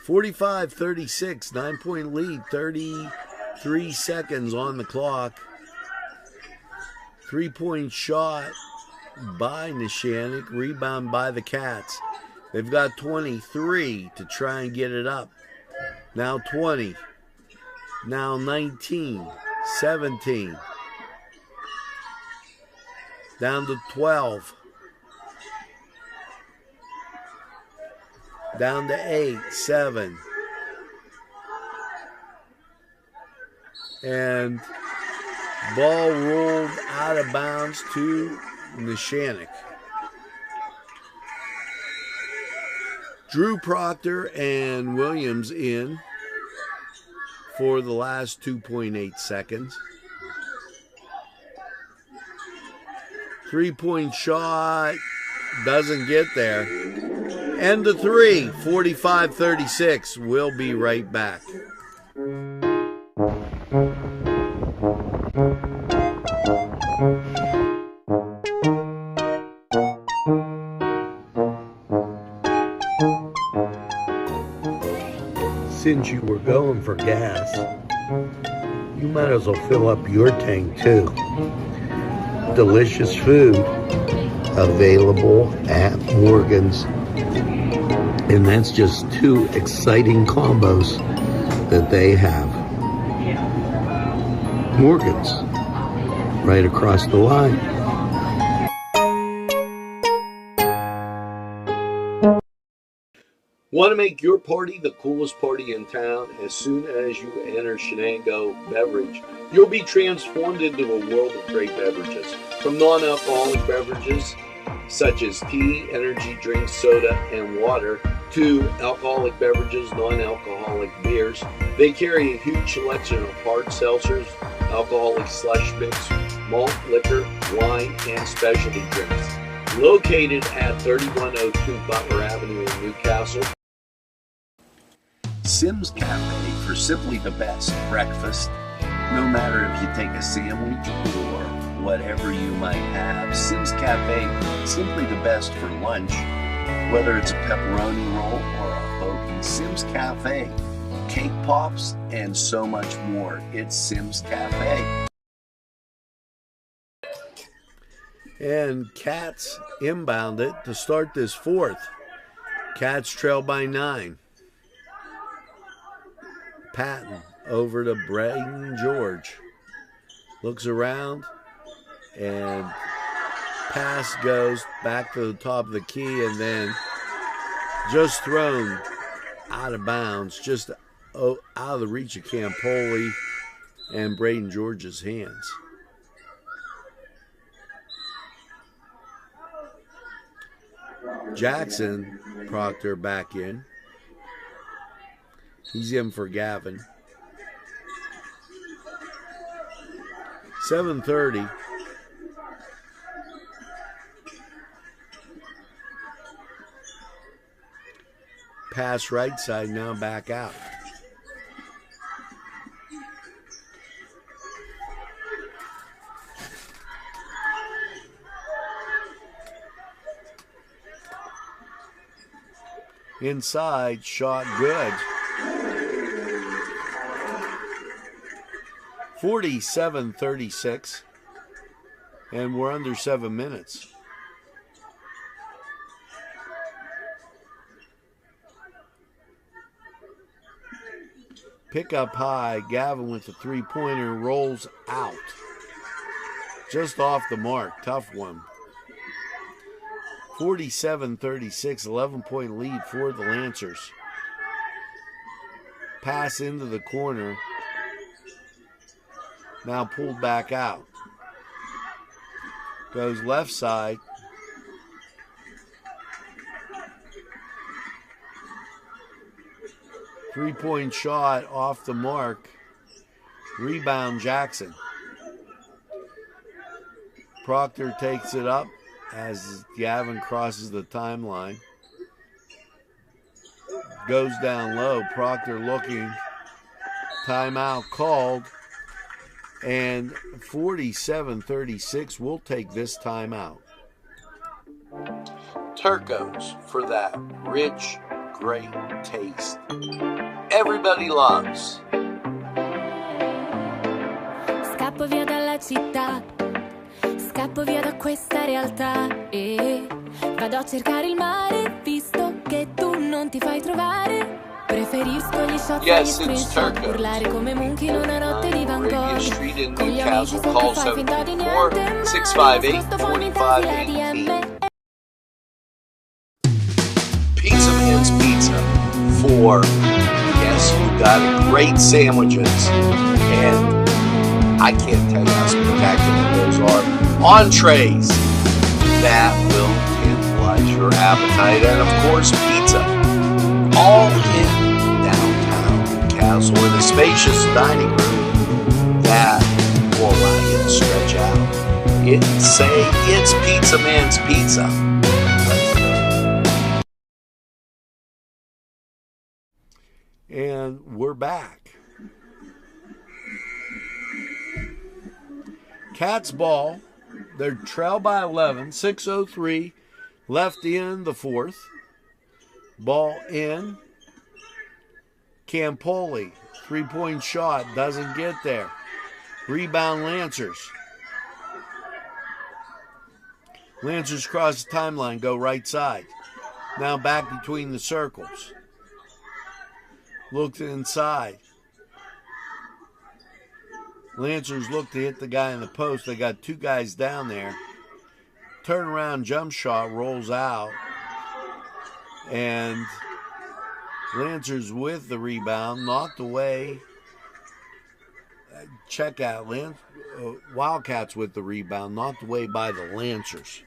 .36, 9-point lead, 33 seconds on the clock. 3-point shot by Neshannock, rebound by the Cats. They've got 23 to try and get it up. Now 20, now 19, 17, down to 12, down to 8, 7, and ball rolled out of bounds to Neshannock. Drew Proctor and Williams in for the last 2.8 seconds. 3-point shot doesn't get there. And the 3, 45-36. We'll be right back. Since you were going for gas, you might as well fill up your tank too. Delicious food available at Morgan's. And that's just 2 exciting combos that they have. Morgan's, right across the line. Want to make your party the coolest party in town? As soon as you enter Shenango Beverage, you'll be transformed into a world of great beverages. From non-alcoholic beverages such as tea, energy drinks, soda, and water, to alcoholic beverages, non-alcoholic beers. They carry a huge selection of hard seltzers, alcoholic slush mix, malt liquor, wine, and specialty drinks. Located at 3102 Butler Avenue in Newcastle. Sim's Cafe for simply the best breakfast. No matter if you take a sandwich or whatever you might have, Sim's Cafe, simply the best for lunch. Whether it's a pepperoni roll or a hoagie, Sim's Cafe, cake pops, and so much more. It's Sim's Cafe. And Cats inbound it to start this 4th. Cats trail by 9. Patton over to Braden George. Looks around and pass goes back to the top of the key and then just thrown out of bounds, just out of the reach of Campoli and Braden George's hands. Jackson Proctor back in. He's in for Gavin. 7:30. Pass right side, now back out. Inside, shot good. 47-36. And we're under 7 minutes. Pick up high. Gavin with the three-pointer rolls out. Just off the mark. Tough one. 47-36, 11-point lead for the Lancers. Pass into the corner. Now pulled back out. Goes left side. Three-point shot off the mark. Rebound Jackson. Proctor takes it up as Gavin crosses the timeline. Goes down low. Proctor looking. Timeout called. And 47-36, we'll take this timeout. Turco's for that rich, great taste everybody loves. Scappo via dalla città, scappo via da questa realtà e vado a cercare il mare, visto che tu non ti fai trovare. Preferisco gli shot e gli screenshot, urlare come Monkey in una notte di Van Gogh. Con gli amici senza far finta di niente, ma nascosto poi mi tagli la DM. Pizza Man's Pizza for, yes, you got great sandwiches, and I can't tell you how spectacular those are. Entrees that will tantalize your appetite, and of course pizza. All in downtown Castle in a spacious dining room that will allow you to stretch out. It's Pizza Man's Pizza. And we're back. Cats ball. They're trail by 11. 6:03 left in the fourth. Ball in. Campoli. Three-point shot. Doesn't get there. Rebound Lancers. Lancers cross the timeline. Go right side. Now back between the circles. Looks inside. Lancers look to hit the guy in the post. They got two guys down there. Turnaround jump shot rolls out. And Lancers with the rebound. Knocked away. Check out. Wildcats with the rebound. Knocked away by the Lancers.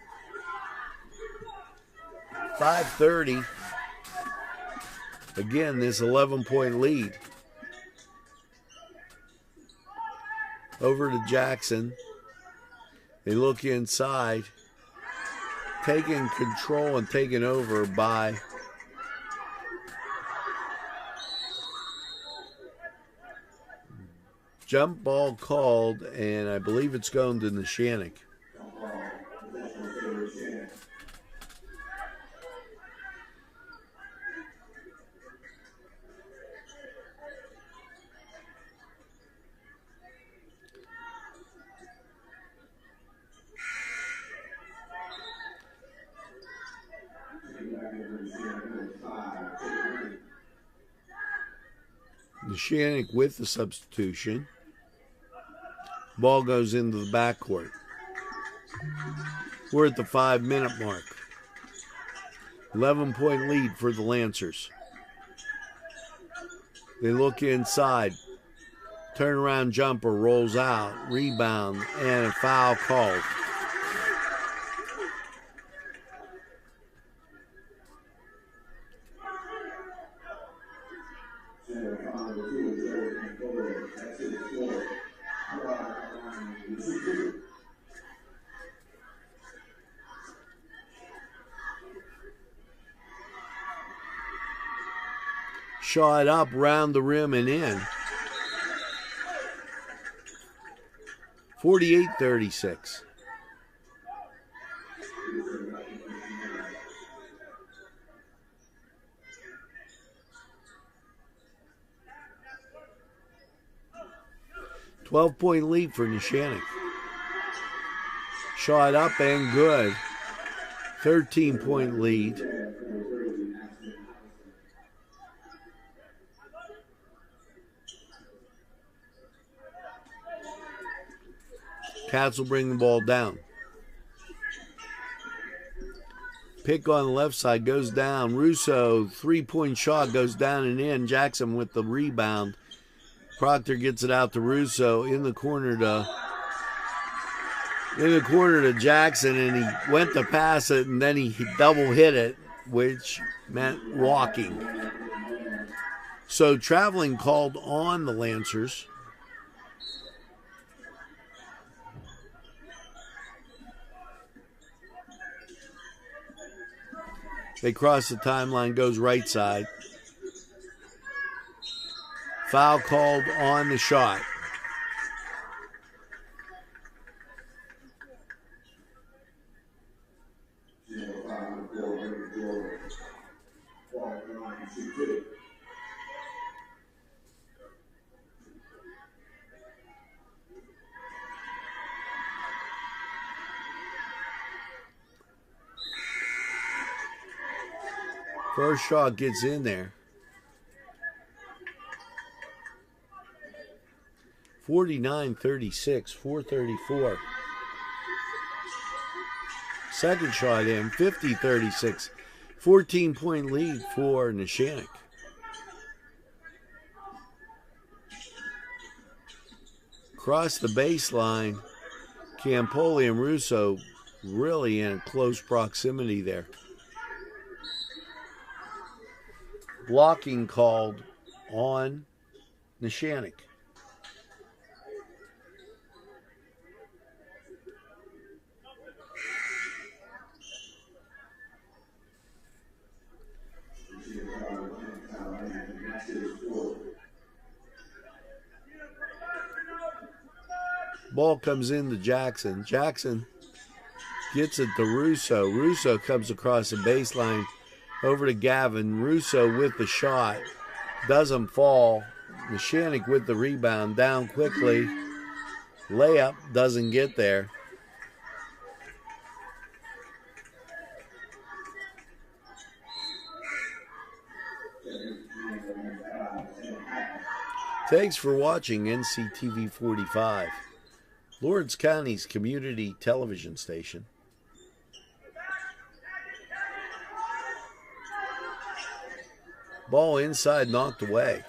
5:30. Again, this 11-point lead. Over to Jackson. They look inside. Taken control and taken over by jump ball called, and I believe it's going to NESHANNOCK. NESHANNOCK with the substitution. Ball goes into the backcourt. We're at the 5-minute mark. 11-point lead for the Lancers. They look inside. Turnaround jumper rolls out. Rebound and a foul called. Shot up, round the rim and in. 48-36. 12-point lead for NESHANNOCK. Shot up and good. 13-point lead. Cats will bring the ball down. Pick on the left side goes down. Russo, 3-point shot goes down and in. Jackson with the rebound. Proctor gets it out to Russo in the corner to Jackson, and he went to pass it, and then he double hit it, which meant walking. So traveling called on the Lancers. They cross the timeline, goes right side. Foul called on the shot. First shot gets in there. 49-36, 4:34. Second shot in, 50-36. 14-point lead for NESHANNOCK. Across the baseline, Campoli and Russo really in close proximity there. Blocking called on NESHANNOCK. Ball comes into Jackson. Jackson gets it to Russo. Russo comes across the baseline over to Gavin. Russo with the shot. Doesn't fall. NESHANNOCK with the rebound. Down quickly. Layup doesn't get there. Thanks for watching NCTV45, Lawrence County's community television station. Ball inside, knocked away.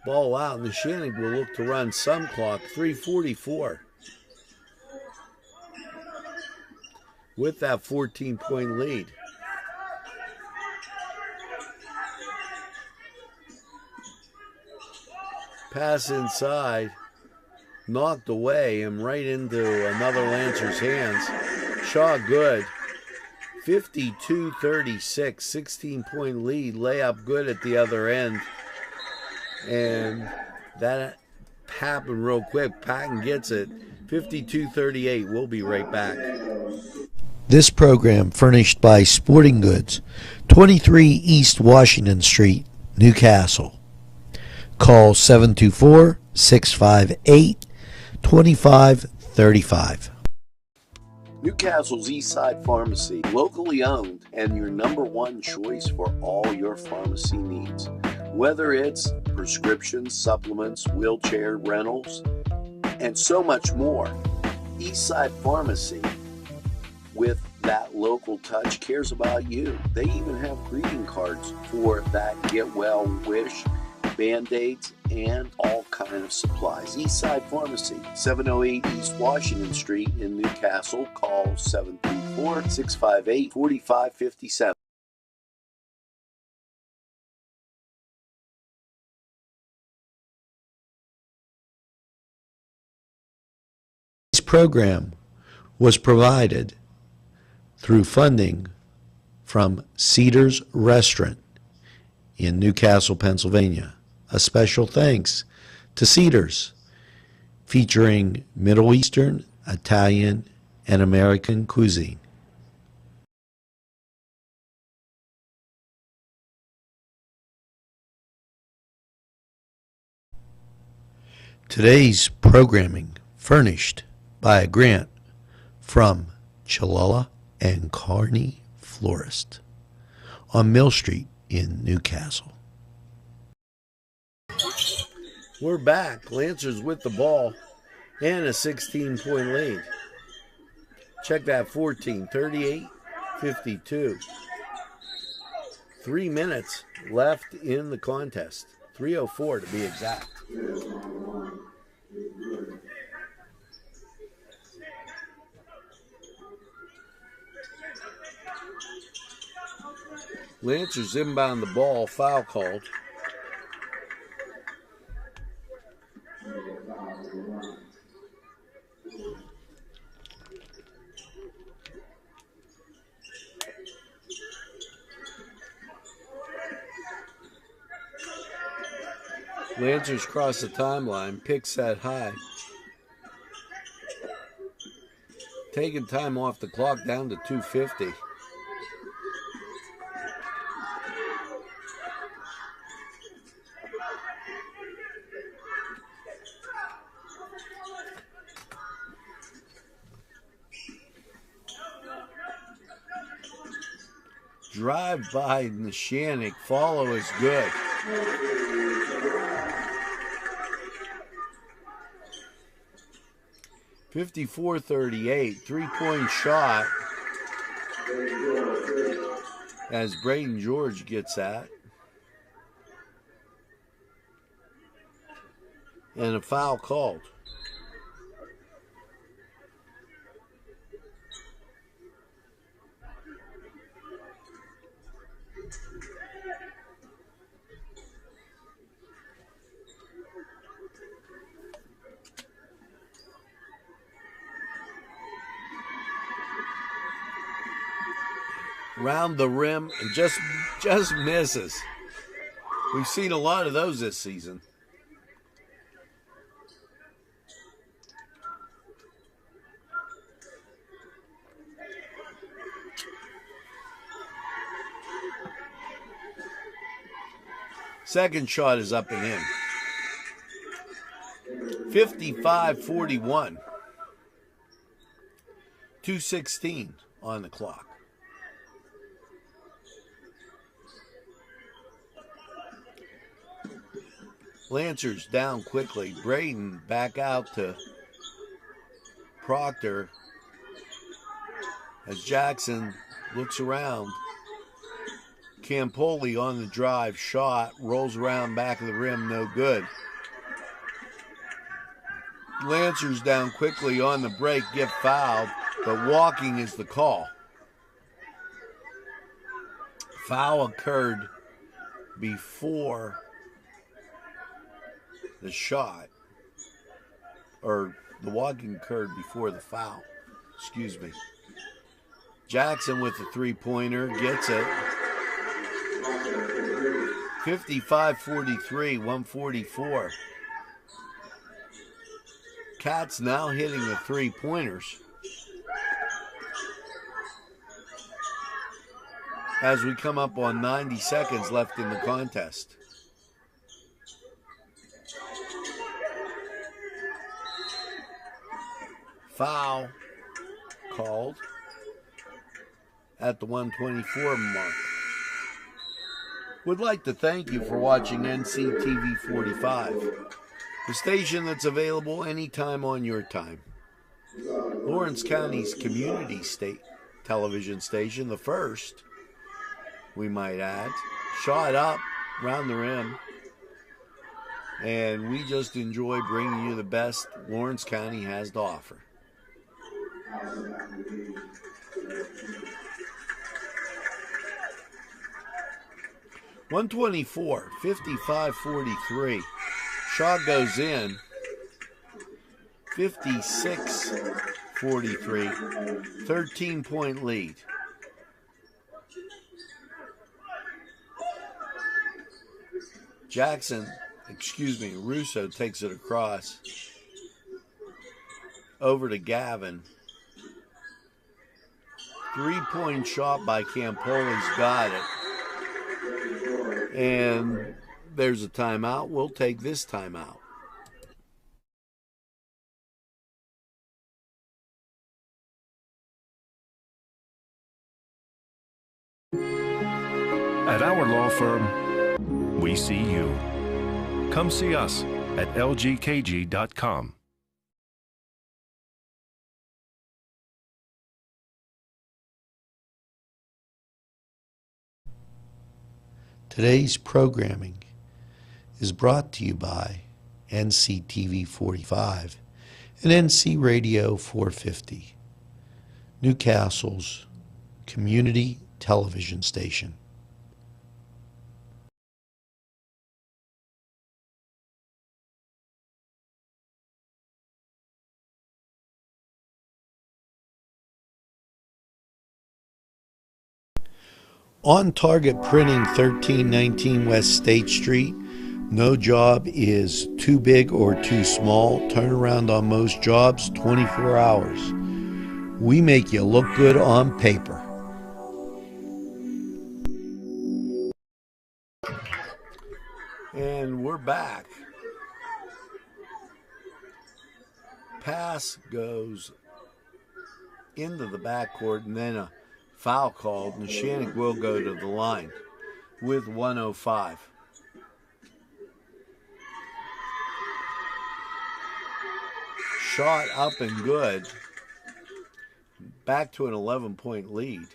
Ball out, and NESHANNOCK will look to run some clock. 3:44. With that 14-point lead. Pass inside, knocked away and right into another Lancer's hands. Shot good. 52-36, 16-point lead. Layup good at the other end. And that happened real quick. Patton gets it. 52-38. We'll be right back. This program furnished by Sporting Goods, 23 East Washington Street, Newcastle. Call 724-658-2535. Newcastle's Eastside Pharmacy, locally owned and your #1 choice for all your pharmacy needs. Whether it's prescriptions, supplements, wheelchair rentals, and so much more. Eastside Pharmacy, with that local touch, cares about you. They even have greeting cards for that get well wish, Band-Aids, and all kind of supplies. Eastside Pharmacy, 708 East Washington Street in Newcastle. Call 734-658-4557. This program was provided through funding from Cedars Restaurant in Newcastle, Pennsylvania. A special thanks to Cedars, featuring Middle Eastern, Italian, and American cuisine. Today's programming furnished by a grant from Chalala and Carney Florist on Mill Street in Newcastle. We're back. Lancers with the ball and a 16-point lead. Check that 14, 38-52. 3 minutes left in the contest. 3:04 to be exact. Lancers inbound the ball, foul called. Lancers cross the timeline, pick set high. Taking time off the clock down to 2:50. Drive by NESHANNOCK, follow is good. .54-38, three-point shot as Braden George gets that. And a foul called. Round the rim and just misses. We've seen a lot of those this season. Second shot is up and in. 55-41. 2:16 on the clock. Lancers down quickly. Braden back out to Proctor as Jackson looks around. Campoli on the drive, shot, rolls around back of the rim, no good. Lancers down quickly on the break, get fouled, but walking is the call. Foul occurred before the shot, or the walking occurred before the foul. Excuse me. Jackson with the three-pointer gets it. 55-43, 144. Cats now hitting the three-pointers as we come up on 90 seconds left in the contest. Foul called at the 124 mark. Would like to thank you for watching NCTV45, the station that's available anytime on your time. Lawrence County's community state television station, the first, we might add. Shot up round the rim. And we just enjoy bringing you the best Lawrence County has to offer. .124, 55-43. Shot goes in. 56-43. 13-point lead. Russo takes it across. over to Gavin. 3-point shot by Campoli's got it. And there's a timeout. We'll take this timeout. At our law firm, we see you. Come see us at lgkg.com. Today's programming is brought to you by NCTV45 and NC Radio 450, Newcastle's community television station. On Target Printing, 1319 West State Street. No job is too big or too small. Turnaround on most jobs, 24 hours. We make you look good on paper. And we're back. Pass goes into the backcourt and then a foul called, and NESHANNOCK will go to the line with 105. Shot up and good. Back to an 11-point lead.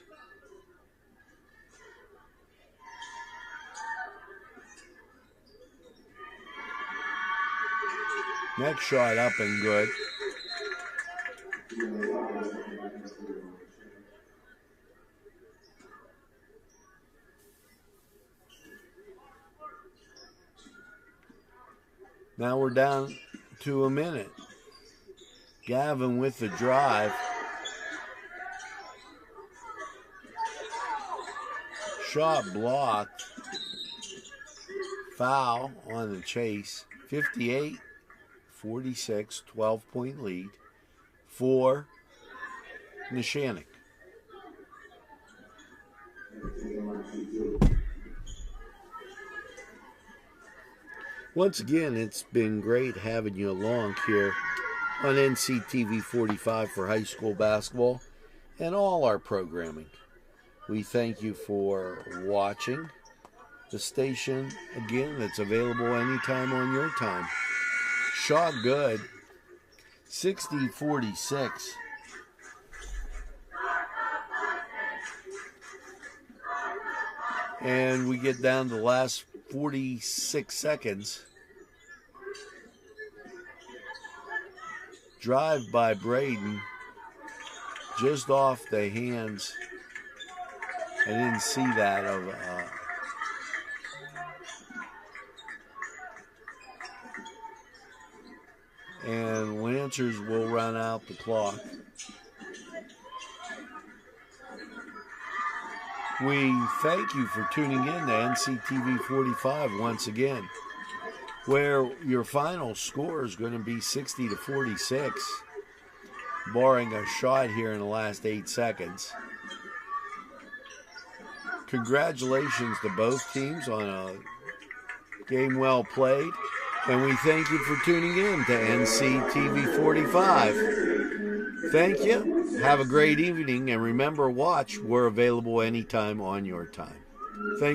Next shot up and good. Now we're down to a minute. Gavin with the drive. Shot blocked. Foul on the chase. 58-46, 12-point lead for NESHANNOCK. Once again, it's been great having you along here on NCTV45 for high school basketball and all our programming. We thank you for watching the station, again, that's available anytime on your time. Shot good, 60-46. And we get down to the last 46 seconds. Drive by Braden, just off the hands. I didn't see that of and Lancers will run out the clock. We thank you for tuning in to NCTV45 once again, where your final score is going to be 60-46, barring a shot here in the last 8 seconds. Congratulations to both teams on a game well played, and we thank you for tuning in to NCTV45. Thank you. Have a great evening, and remember, watch. We're available anytime on your time. Thanks.